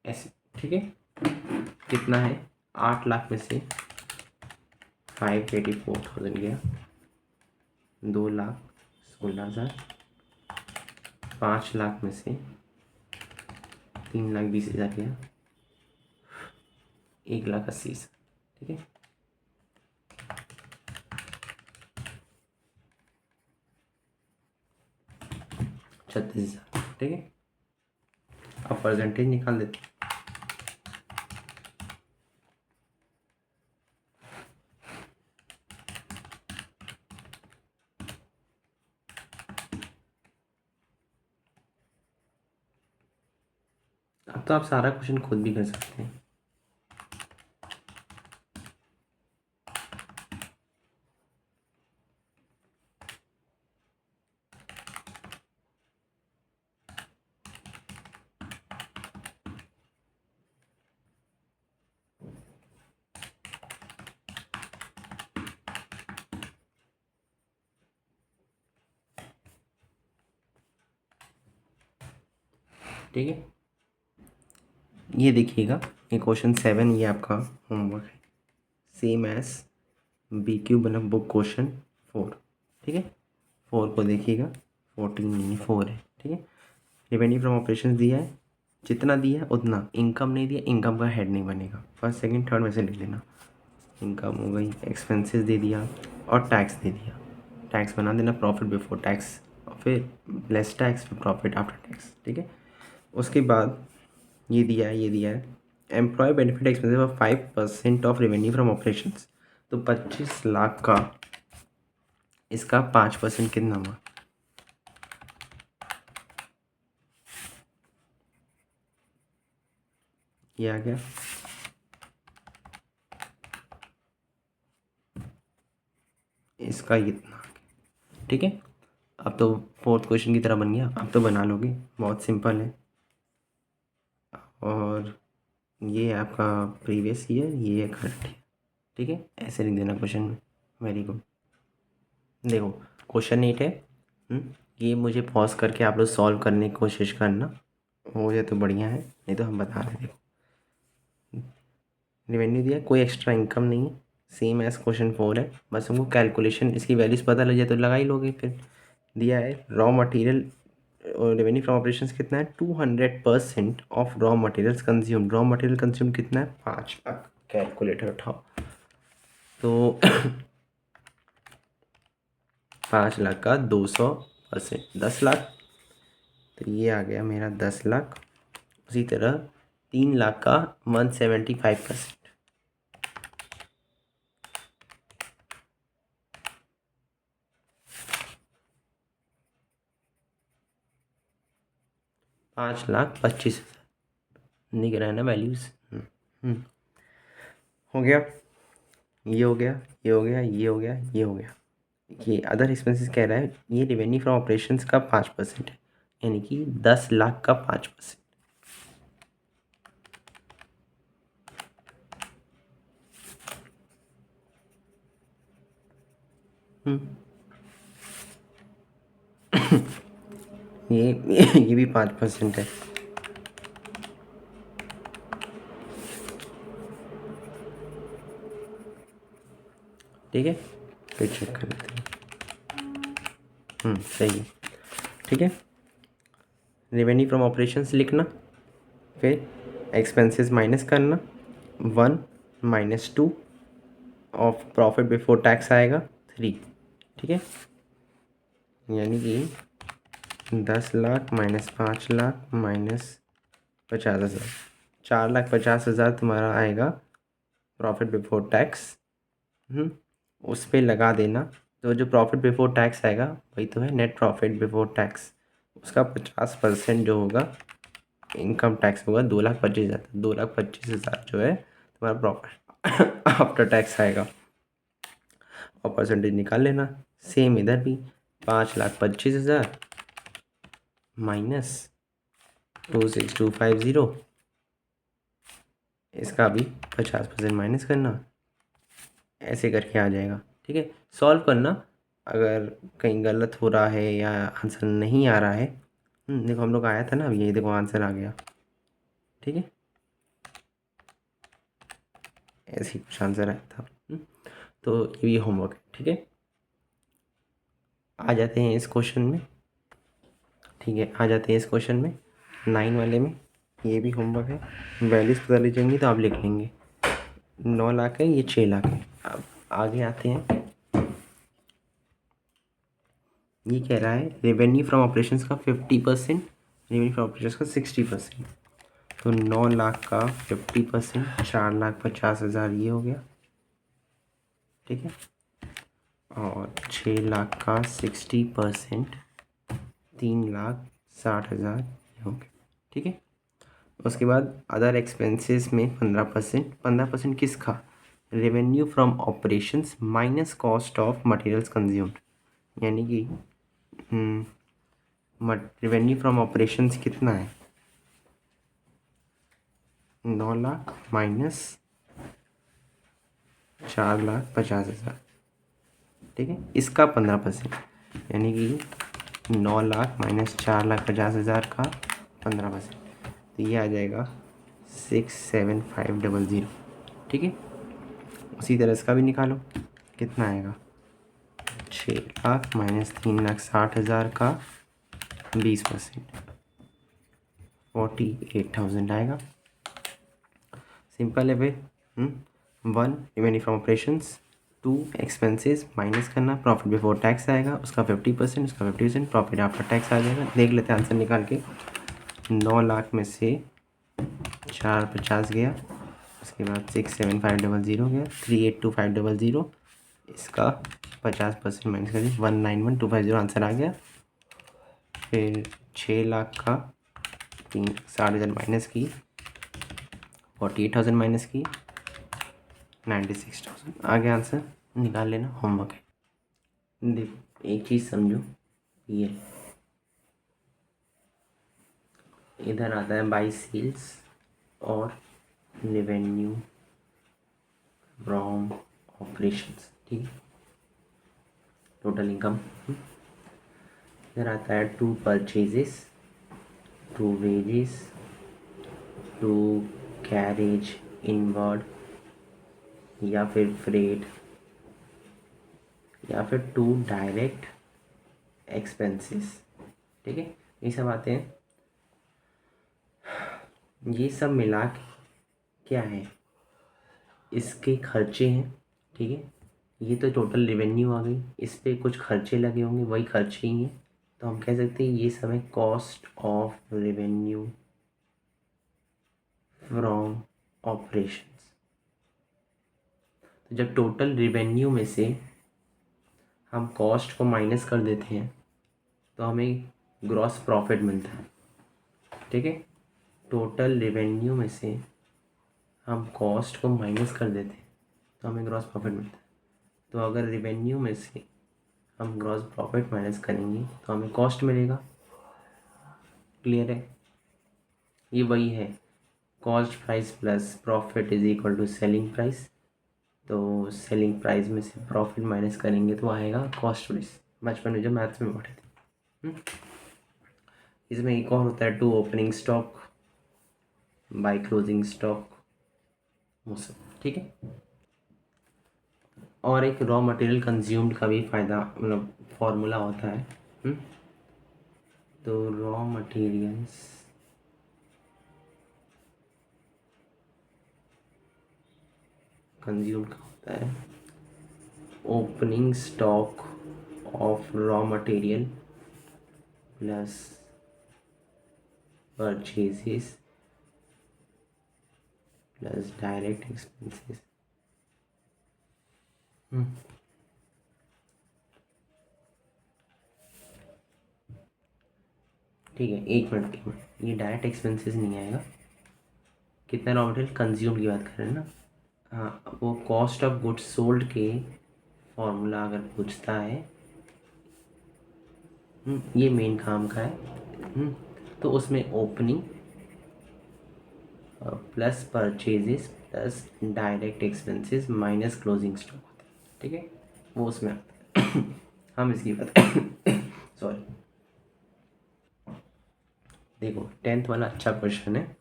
ऐसे। ठीक है, कितना है, 8 लाख में से 584,000 गया, 2,16,000, 5 लाख में से 3,20,000 गया, 1,80,000। ठीक है, 36,000। ठीक है, अब परसेंटेज निकाल देते हैं। अब तो आप सारा क्वेश्चन खुद भी कर सकते हैं। ठीक है, ये देखिएगा, ये क्वेश्चन 7, ये आपका होमवर्क है, सेम एज बी क्यू बना बुक क्वेश्चन 4। ठीक है, 4 को देखिएगा, 14 नहीं है, 4 है। ठीक है, रेवेन्यू फ्रॉम ऑपरेशन दिया है, जितना दिया है उतना, इनकम नहीं दिया, इनकम का हेड नहीं बनेगा, फर्स्ट सेकंड थर्ड में से लिख लेना। इनकम हो गई, एक्सपेंसेस दे दिया और टैक्स दे दिया, टैक्स बना देना प्रॉफिट बिफोर टैक्स, और फिर लेस टैक्स, फिर प्रॉफिट आफ्टर टैक्स। ठीक है, उसके बाद ये दिया है, ये दिया है, employ benefit expensive of 5% of revenue from operations, तो 25 लाख का इसका 5% कितना हुआ, ये आ गया। इसका इतना आ गया। ठीक है, अब तो फोर्थ क्वेश्चन की तरह बन गया, अब तो बना लोगे, बहुत सिंपल है। और ये आपका प्रीवियस ईयर, ये है करंट। ठीक है, ऐसे लिख देना क्वेश्चन में। Very good. देखो क्वेश्चन 8 है, ये मुझे पॉज करके आप लोग सॉल्व करने की कोशिश करना, हो जाए तो बढ़िया है, नहीं तो हम बता रहे। देखो रेवेन्यू दिया, कोई एक्स्ट्रा इनकम नहीं है, सेम एज क्वेश्चन 4 है, बस हमको कैलकुलेशन इसकी वैल्यूज पता लग जाए तो लगा ही लोगे। फिर दिया है raw material, revenue from operations कितना है, 200% of raw materials consume, raw material consume कितना है, 5 लाख। कैलकुलेटर उठाओ, तो 5 लाख का 200%, 10 लाख, तो ये आ गया मेरा 10 लाख। उसी तरह 3 लाख का 175%, 5,25,000 लिख रहा है ना वैल्यूज़। हो गया, ये हो गया, ये हो गया, ये हो गया, ये हो गया। ये अदर एक्सपेंसेस कह रहा है, ये रेवेन्यू फ्रॉम ऑपरेशंस का 5% है, यानी कि 10 लाख का 5%। ये भी 5% है। ठीक है, फिर चेक कर लेते हैं। सही है। ठीक है, रेवेन्यू फ्रॉम ऑपरेशंस लिखना, फिर एक्सपेंसेस माइनस करना, 1 - 2 ऑफ प्रॉफिट बिफोर टैक्स आएगा 3। ठीक है, यानी कि 10 लाख माइनस 5 लाख माइनस 50,000, 4,50,000 तुम्हारा आएगा प्रॉफिट बिफोर टैक्स। उस पर लगा देना, तो जो प्रॉफिट बिफोर टैक्स आएगा वही तो है नेट प्रॉफिट बिफोर टैक्स, उसका 50% जो होगा इनकम टैक्स होगा 2,25,000। 2,25,000 जो है तुम्हारा प्रॉफिट आफ्टर टैक्स आएगा और परसेंटेज निकाल लेना। सेम इधर भी 5,25,000 माइनस 26,250, इसका भी 50% माइनस करना, ऐसे करके आ जाएगा। ठीक है, सॉल्व करना अगर कहीं गलत हो रहा है या आंसर नहीं आ रहा है। देखो हम लोग आया था ना, अब ये देखो आंसर आ गया। ठीक है, ऐसे ही कुछ आंसर आया था। तो ये भी होमवर्क है। ठीक है, आ जाते हैं इस क्वेश्चन में। ठीक है, आ जाते हैं इस क्वेश्चन में 9 वाले में। ये भी होमवर्क है, वैल्यूज पता लग जाएंगी तो आप लिख लेंगे। 9 लाख है, ये 6 लाख है। अब आगे आते हैं। ये कह रहा है रेवेन्यू फ्रॉम ऑपरेशंस का 50%, रेवेन्यू फ्रॉम ऑपरेशंस का 60%। तो 9 लाख का 50%, 4,50,000 ये हो गया। ठीक है, और 6 लाख का 60%, 3,60,000 ये हो गया। ठीक है, उसके बाद अदर एक्सपेंसेस में 15%। 15% किसका? Revenue from operations minus cost of materials consumed, यानी कि रेवेन्यू फ्रॉम ऑपरेशंस कितना है? 9 लाख माइनस 4,50,000। ठीक है, इसका 15%, यानी कि 9 लाख माइनस 4,50,000 का 15%, तो ये आ जाएगा 67500। ठीक है, उसी तरह इसका भी निकालो, कितना आएगा? 6 लाख माइनस 3,60,000 का 20%, 48,000 आएगा। सिंपल है भाई। 1 revenue from operations, 2 expenses minus करना, प्रॉफिट बिफोर टैक्स आएगा उसका 50%, उसका 50%, प्रॉफिट आफ्टर टैक्स आ जाएगा। देख लेते हैं आंसर निकाल के। 9 लाख में से 450 गया, उसके बाद 67500 गया, 382,500, इसका 50% माइनस कर दिया, 191,250 आंसर आ गया। फिर 6 लाख का 60,000 माइनस की, 48,000 माइनस की, 96,000 आ गया आंसर। निकाल लेना, होमवर्क है। देखो एक चीज़ समझो, ये इधर आता है बाई सेल्स और रेवेन्यू फ्रॉम ऑपरेशंस। ठीक है, टोटल इनकम। इधर आता है to purchases, to wages, to carriage inward, या फिर फ्रेट, या फिर टू डायरेक्ट एक्सपेंसेस। ठीक है, ये सब आते हैं। ये सब मिला के क्या है? इसके खर्चे हैं। ठीक है, ये तो टोटल रेवेन्यू आ गई, इस पे कुछ खर्चे लगे होंगे, वही खर्चे ही हैं। तो हम कह सकते हैं ये सब है cost of revenue from operations. तो जब टोटल रेवेन्यू में से हम कॉस्ट को माइनस कर देते हैं तो हमें ग्रॉस प्रॉफिट मिलता है। ठीक है, टोटल रेवेन्यू में से हम कॉस्ट को माइनस कर देते हैं तो हमें ग्रॉस प्रॉफिट मिलता है। तो अगर रेवेन्यू में से हम ग्रॉस प्रॉफिट माइनस करेंगे तो हमें कॉस्ट मिलेगा। क्लियर है? ये वही है, cost price plus profit is equal to selling price. तो सेलिंग प्राइस में से प्रॉफिट माइनस करेंगे तो आएगा कॉस्ट प्राइस। बचपन में जब मैथ्स में पढ़े थे। इसमें एक और होता है to opening stock by closing stock, वो सब। ठीक है, और एक रॉ मटेरियल कंज्यूम्ड का भी फ़ायदा, मतलब फॉर्मूला होता है। तो रॉ मटेरियल्स कंज्यूम्ड का होता है opening stock of raw material plus purchases plus direct expenses. ठीक है, एक मिनट एक मिनट, ये डायरेक्ट एक्सपेंसेस नहीं आएगा। कितना रॉ मटेरियल कंज्यूम की बात कर रहे हैं ना। हाँ, वो कॉस्ट ऑफ गुड्स सोल्ड के फॉर्मूला अगर पूछता है, ये मेन काम का है। तो उसमें opening plus purchases plus direct expenses minus closing stock होता है, ठीक है, वो उसमें आता है। हम इसकी बात सॉरी। देखो 10th वाला अच्छा क्वेश्चन है,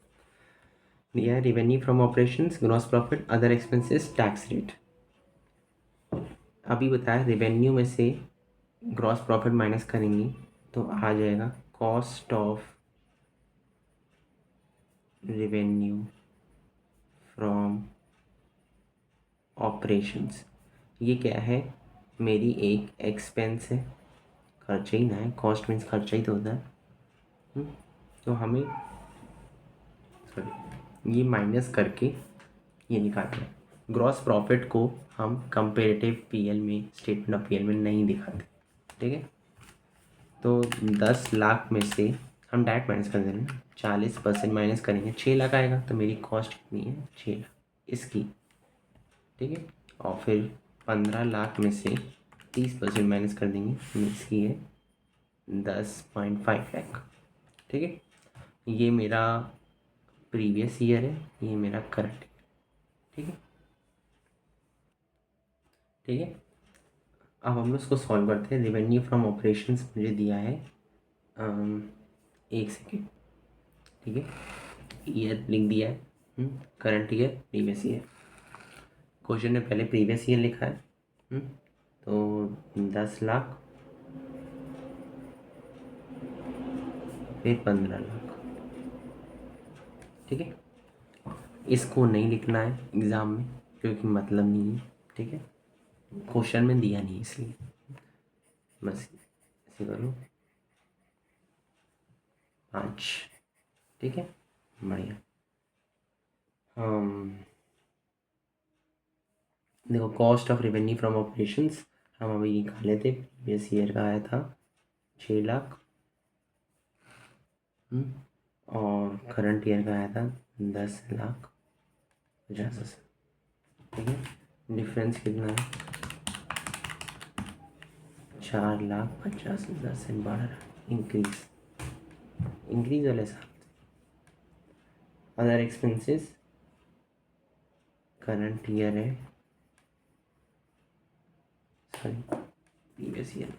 दिया है revenue from operations, gross profit, other expenses, tax rate. अभी बताया रेवेन्यू में से ग्रॉस प्रॉफिट माइनस करेंगे तो आ जाएगा cost of revenue from operations. ये क्या है, मेरी एक एक्सपेंस है, खर्चा ही ना है, कॉस्ट मीन्स खर्चा ही तो होता है। तो हमें सॉरी ये माइनस करके ये निकालना है। ग्रॉस प्रॉफिट को हम कंपेरेटिव पीएल में, स्टेटमेंट ऑफ पीएल में नहीं दिखाते, ठीक है। तो 10 लाख में से हम डायरेक्ट माइनस कर दे रहे हैं, 40% माइनस करेंगे 6 लाख आएगा। तो मेरी कॉस्ट कितनी है, 6 लाख इसकी, ठीक है। और फिर 15 लाख में से 30% माइनस कर देंगे, इसकी है 10.5 लाख, ठीक है। ये मेरा प्रीवियस ईयर है, ये मेरा करंट, ठीक है, ठीक है। अब हम उसको सॉल्व करते हैं। रेवेन्यू फ्रॉम ऑपरेशंस मुझे दिया है, एक सेकेंड, ठीक है, ईयर लिख दिया है, current year previous year. Question ने पहले प्रीवियस ईयर लिखा है, तो 10 लाख फिर 15 लाख, ठीक है। इसको नहीं लिखना है एग्ज़ाम में क्योंकि मतलब नहीं है, ठीक है, क्वेश्चन में दिया नहीं इसलिए। बस ऐसे करो 5, ठीक है, बढ़िया। देखो cost of revenue from operations हम अभी निकाले थे, प्रीवियस ईयर का आया था 6 लाख, और करंट ईयर का आया था 10,50,000, ठीक है। डिफरेंस कितना है, 4,50,000 से बढ़ रहा है, इंक्रीज वाले साथ। अदर एक्सपेंसेस करंट ईयर है, सॉरी प्रीवियस ईयर,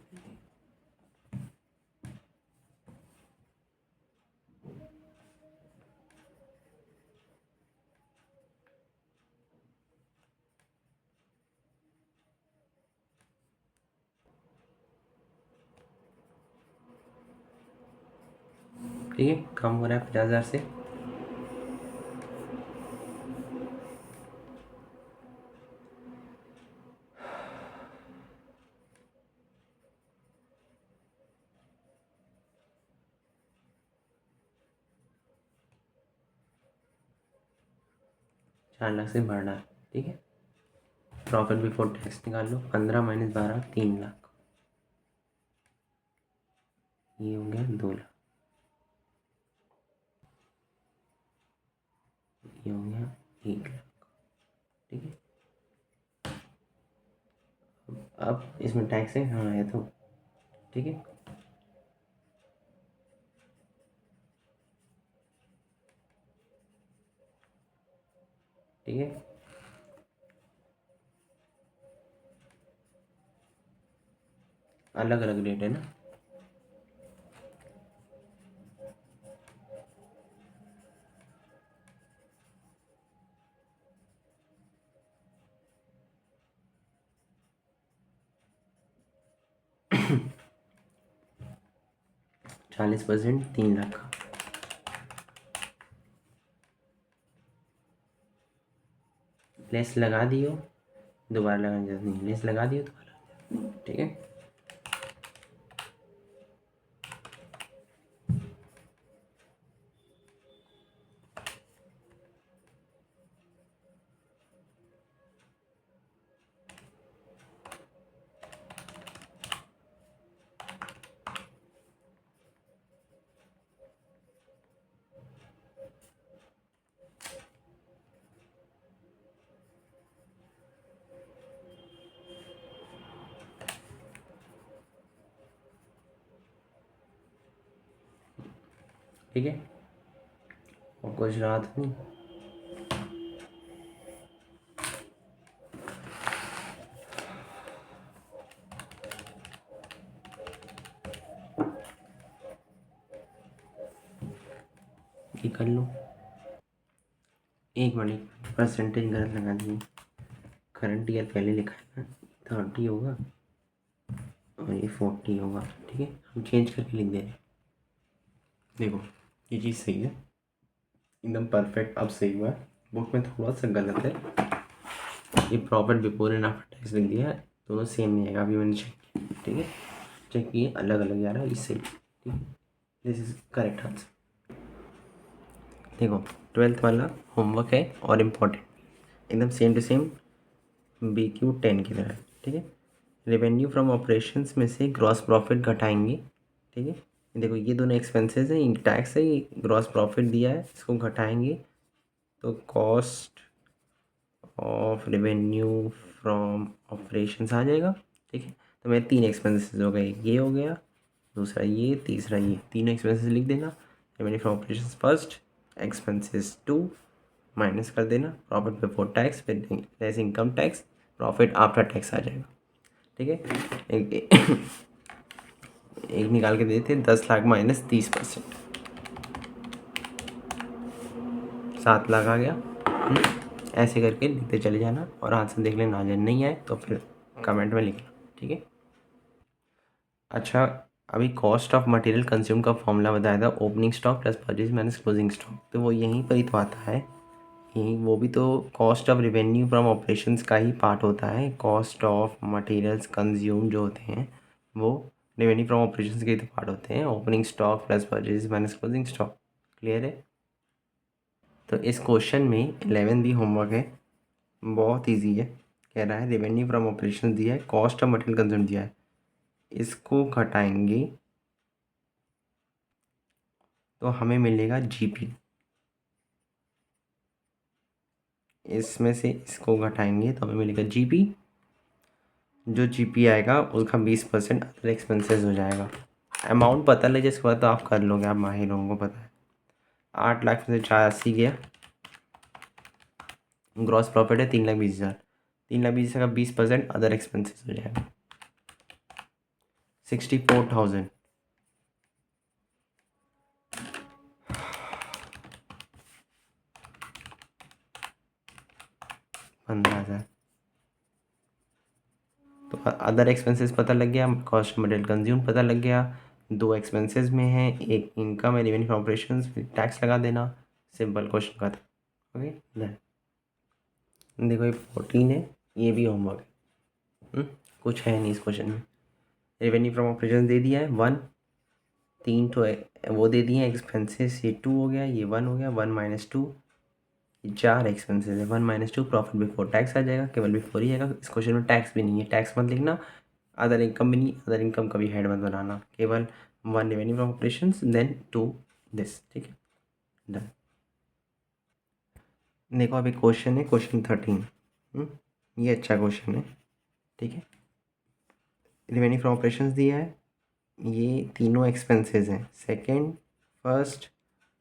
ठीक है, कम हो रहा है 50,000 से। चार लाख से बढ़ रहा है, ठीक है। प्रॉफिट बिफोर टैक्स निकाल लो, 15 माइनस 12 3 लाख, ये हो गया 2 लाख, ये हो गया 1 लाख, ठीक है। अब इसमें टैक्स है, हाँ है तो, ठीक है। ठीक है, अलग अलग रेट है ना। चालीस परसेंट 3 लाख का, लेस लगा दियो, दोबारा लगाने की जरूरत नहीं, लेस लगा दियो दोबारा, ठीक है। ठीक है, और कुछ रहा तो नहीं। ये कर लो, एक मिनट, परसेंटेज गलत लगा दी, करंट ईयर पहले लिखा है ना, 30 होगा और ये 40 होगा। ठीक है, हम चेंज करके लिख दे रहे हैं। देखो ये चीज़ सही है, एकदम परफेक्ट, अब सही हुआ है। बुक में थोड़ा सा गलत है, ये profit before and after tax लिख दिया है, दोनों सेम नहीं आएगा। अभी मैंने चेक किया, ठीक है, चेक किए, अलग अलग आ रहा है, इससे ठीक है, दिस इज करेक्ट आंसर। देखो 12th वाला होमवर्क है और इम्पोर्टेंट, एकदम सेम टू सेम BQ10 की तरह, ठीक है। रेवेन्यू फ्रॉम ऑपरेशंस में से ग्रॉस प्रॉफिट घटाएंगे, ठीक है। देखो ये दोनों एक्सपेंसेस हैं, टैक्स है, ये ग्रॉस प्रॉफिट दिया है, इसको घटाएंगे तो cost of revenue from operations आ जाएगा, ठीक है। तो मेरे 3 एक्सपेंसेस हो गए, ये हो गया, दूसरा ये, तीसरा ये, तीनों एक्सपेंसेस लिख देना। Revenue from operations first, expenses 2 minus कर देना, प्रॉफिट बिफोर टैक्स फिर less income tax, profit after tax आ जाएगा, ठीक है। एक निकाल के देते, 10 लाख माइनस 30%, 7 लाख आ गया। ऐसे करके लिखते चले जाना और आंसर देख लेना, आ जाए, नहीं आए तो फिर कमेंट में लिखना, ठीक है। अच्छा, अभी कॉस्ट ऑफ मटेरियल कंज्यूम का फॉर्मूला बताया था, opening stock plus purchase minus closing stock, तो वो यहीं पर ही तो आता है, यहीं, वो भी तो cost of revenue from operations का ही पार्ट होता है। कॉस्ट ऑफ मटेरियल्स कंज्यूम जो होते हैं वो रेवेन्यू फ्रॉम ऑपरेशंस के ही तो पार्ट होते हैं, opening stock plus purchase minus closing stock. Clear है? तो इस क्वेश्चन में 11 भी होमवर्क है, बहुत इजी है। कह रहा है रेवेन्यू फ्रॉम ऑपरेशन दिया है, कॉस्ट ऑफ मटेरियल कंज्यूम दिया है, इसको घटाएंगे तो हमें मिलेगा जीपी। इसमें से इसको घटाएंगे तो हमें मिलेगा जीपी, जो जीपी आएगा उसका 20% अदर एक्सपेंसेस हो जाएगा। अमाउंट पता लगे जिसके बाद तो आप कर लोगे, आप माहिर लोगों को पता है। 8 लाख में से 84 गया, ग्रॉस प्रॉफिट है 3,20,000, 3,20,000 का 20% अदर एक्सपेंसेस हो जाएगा 64,000, 15,000। तो अदर एक्सपेंसेस पता लग गया, कॉस्ट मटेरियल कंज्यूम पता लग गया, 2 एक्सपेंसेस में है, एक इनकम है रेवेन्यू फ्रॉम ऑपरेशंस, फिर टैक्स लगा देना, सिंपल क्वेश्चन का था। Okay done. देखो ये 14 है, ये भी होमवर्क है। कुछ है नहीं इस क्वेश्चन में। रेवेन्यू फ्रॉम ऑपरेशन दे दिया है 1, 3 तो वो दे दिए एक्सपेंसेस, ये 2 हो गया, ये 1 हो गया, 1 माइनस 2, 4 एक्सपेंसेस है, 1 माइनस 2 प्रॉफिट बिफोर टैक्स आ जाएगा, केवल बिफोर ही आएगा। इस क्वेश्चन में टैक्स भी नहीं है, टैक्स मत लिखना, अदर इनकम भी नहीं, अदर इनकम का भी हेड मत बनाना, केवल 1 revenue from operations then 2 this, ठीक है डन। देखो अभी क्वेश्चन है, क्वेश्चन 13, ये अच्छा क्वेश्चन है, ठीक है। रेवेन्यू फ्रॉम ऑपरेशंस दिया है, ये तीनों एक्सपेंसेस हैं, second, first,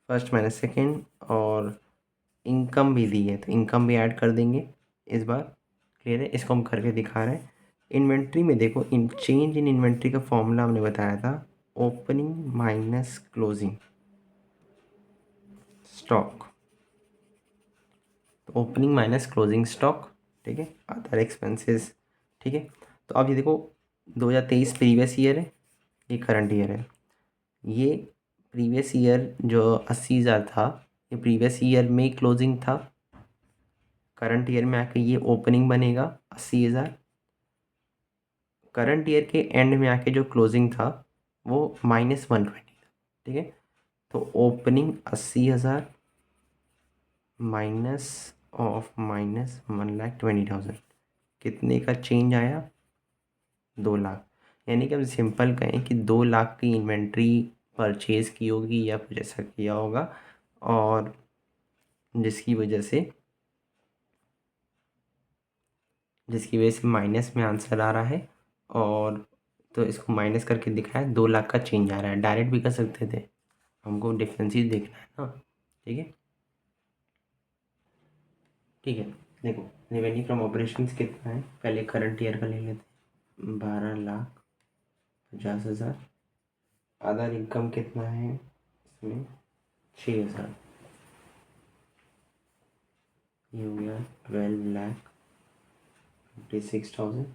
first minus second, और इनकम भी दी है तो इनकम भी ऐड कर देंगे इस बार। क्लियर है? इसको हम करके दिखा रहे हैं। इन्वेंट्री में देखो, इन चेंज इन इन्वेंट्री का फॉर्मूला हमने बताया था, ओपनिंग माइनस क्लोजिंग स्टॉक, तो ओपनिंग माइनस क्लोजिंग स्टॉक, ठीक है, अदर एक्सपेंसेस, ठीक है। तो अब ये देखो 2023 प्रीवियस ईयर है, ये करंट ईयर है, ये प्रीवियस ईयर जो 80,000 था, ये प्रीवियस ईयर में क्लोजिंग था, करंट ईयर में आके ये ओपनिंग बनेगा 80,000, करंट ईयर के एंड में आके जो क्लोजिंग था वो -120 था, ठीक है। तो ओपनिंग 80,000 माइनस ऑफ -1,20,000, कितने का चेंज आया? 2 लाख। यानी कि हम सिंपल कहें कि 2 लाख की इन्वेंट्री परचेज़ की होगी या कुछ ऐसा किया होगा, और जिसकी वजह से माइनस में आंसर आ रहा है, और तो इसको माइनस करके दिखाया, 2 लाख का चेंज आ रहा है। डायरेक्ट भी कर सकते थे, हमको डिफरेंसेस देखना है ना, ठीक है। ठीक है, देखो रेवेन्यू फ्रॉम ऑपरेशंस कितना है, पहले करंट ईयर का ले लेते हैं, 12,50,000। अदर इनकम कितना है इसमें, 6,000। ये हो गया 12,56,000।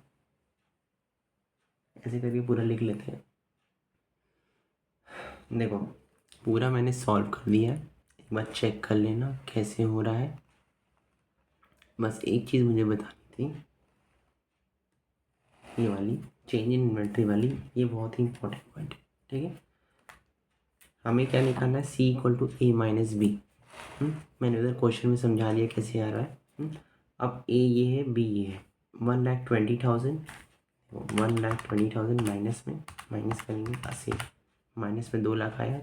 ऐसे करके पूरा लिख लेते हैं। देखो पूरा मैंने सॉल्व कर दिया है, एक बार चेक कर लेना कैसे हो रहा है। बस एक चीज़ मुझे बतानी थी, ये वाली चेंज इन इन्वेंट्री वाली, ये बहुत ही इंपॉर्टेंट पॉइंट है, ठीक है। हमें क्या निकालना है, C = A - B। मैंने उधर क्वेश्चन में समझा दिया कैसे आ रहा है। अब A ये है, B ये है। 1,20,000, 1,20,000 माइनस में, माइनस करेंगे 80, माइनस में 2 लाख आया,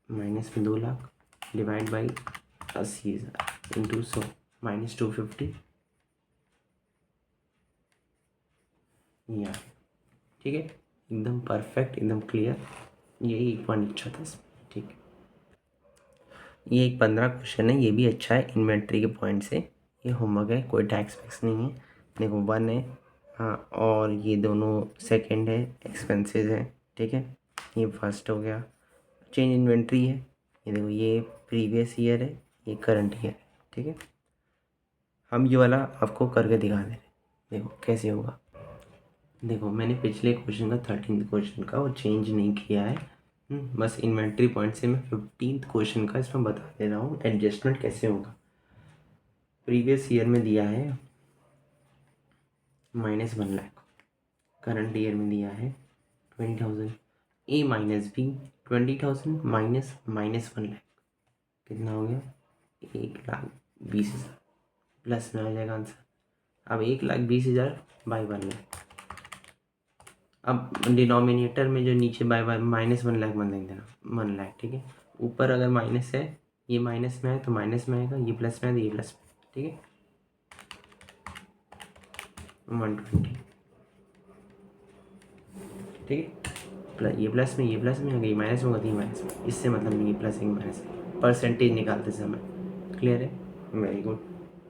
माइनस में 2 लाख डिवाइड बाई 80,000 इंटू 100 -250, या ठीक है, एकदम परफेक्ट, एकदम क्लियर। यही एक पॉइंट अच्छा था इसमें, ठीक है। ये एक 15 क्वेश्चन है, ये भी अच्छा है इन्वेंट्री के पॉइंट से। ये होमवर्क है, कोई टैक्स वैक्स नहीं है। देखो 1 है, हाँ, और ये दोनों सेकंड है, एक्सपेंसेस है, ठीक है। ये फर्स्ट हो गया, चेंज इन्वेंट्री है। ये देखो ये प्रीवियस ईयर है, ये करंट ईयर है, ठीक है। हम ये वाला आपको करके दिखा दे रहे हैं, देखो कैसे होगा। देखो मैंने पिछले क्वेश्चन का 13th क्वेश्चन का वो चेंज नहीं किया है। बस इन्वेंट्री पॉइंट से मैं 15th क्वेश्चन का इसमें बता दे रहा हूँ एडजस्टमेंट कैसे होगा। प्रीवियस ईयर में दिया है -1 लाख, करंट ईयर में दिया है 20,000। A - B 20,000 माइनस -1 लाख कितना हो गया, 1,20,000। प्लस में आ जाएगा आंसर। अब 1,20,000 बाई 1 लाख। अब डिनोमिनेटर में जो नीचे बाय -1 लाख बन देना, 1 लाख, ठीक है। ऊपर अगर माइनस है, ये माइनस में है तो माइनस में आएगा, ये प्लस में है तो ये प्लस में, ठीक है। 120, ठीक है। प्लस ये प्लस में, ये प्लस में अगर ये माइनस में होगा तो ये माइनस में, इससे मतलब नहीं, ये प्लस है माइनस है, परसेंटेज निकालते समय। क्लियर है, वेरी गुड।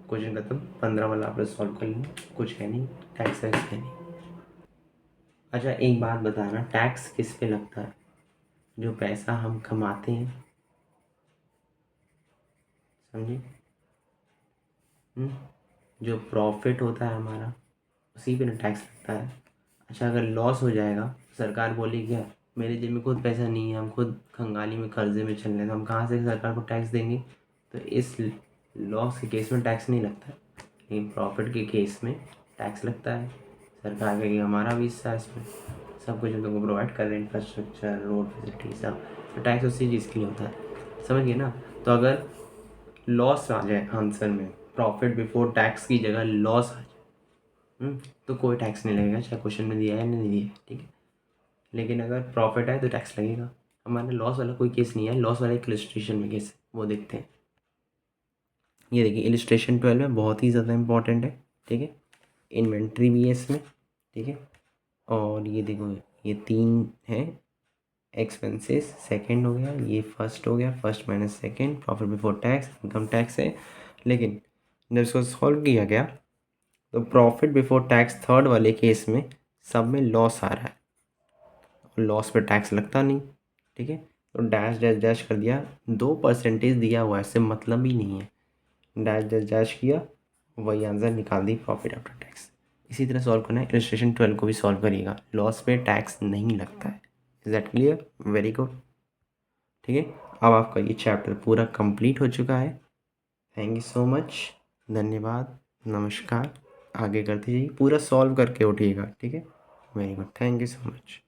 क्वेश्चन खत्म, 15 वाला आप लोग सॉल्व कर लेंगे, कुछ है नहीं, टैक्स वैक्स है नहीं। अच्छा एक बात बताना, टैक्स किस पे लगता है, जो पैसा हम कमाते हैं, समझे। जो प्रॉफिट होता है हमारा, उसी पे ना टैक्स लगता है। अच्छा अगर लॉस हो जाएगा, सरकार बोलेगी क्या, मेरे जेब में खुद पैसा नहीं है, हम खुद खंगाली में कर्जे में चल रहे हैं, तो हम कहाँ से सरकार को टैक्स देंगे। तो इस लॉस के केस में टैक्स नहीं लगता है, लेकिन प्रॉफिट के केस में टैक्स लगता है। सरकार कहेगी हमारा भी हिस्सा है इसमें, सब कुछ हम लोग को प्रोवाइड कर रहे हैं, इंफ्रास्ट्रक्चर, रोड फैसिलिटी सब, तो टैक्स उसी चीज़ के लिए होता है, समझिए ना। तो अगर लॉस आ जाए आंसर में, प्रॉफिट बिफोर टैक्स की जगह लॉस आ जाए, तो कोई टैक्स नहीं लगेगा, चाहे क्वेश्चन में दिया है या नहीं दिया है, ठीक है। लेकिन अगर प्रॉफिट है तो टैक्स लगेगा। हमारे लॉस वाला कोई केस नहीं है, लॉस वाला एक इलस्ट्रेशन में केस है, वो देखते हैं। ये देखिए इलस्ट्रेशन 12 में बहुत ही ज़्यादा इंपॉर्टेंट है, ठीक है। इन्वेंट्री भी है इसमें, ठीक है। और ये देखो ये 3 है, एक्सपेंसेस सेकंड हो गया, ये फर्स्ट हो गया, first minus second, profit before tax, income tax है। लेकिन जब इसको सॉल्व किया गया तो प्रॉफिट बिफोर टैक्स थर्ड वाले केस में सब में लॉस आ रहा है, और लॉस पे टैक्स लगता नहीं, ठीक है। तो डैश डैश डैश कर दिया, 2% दिया हुआ है, इससे मतलब ही नहीं है, डैश डैश डैश किया, वही आंसर निकाल दी, प्रॉफिट आफ्टर टैक्स। इसी तरह सॉल्व करना है, इलस्ट्रेशन 12 को भी सॉल्व करिएगा, लॉस पे टैक्स नहीं लगता है। Is that clear, very good, ठीक है। अब आपका ये चैप्टर पूरा कंप्लीट हो चुका है। थैंक यू सो मच, धन्यवाद, नमस्कार। आगे करते जाइए, पूरा सॉल्व करके उठिएगा, ठीक है। Very good, thank you so much.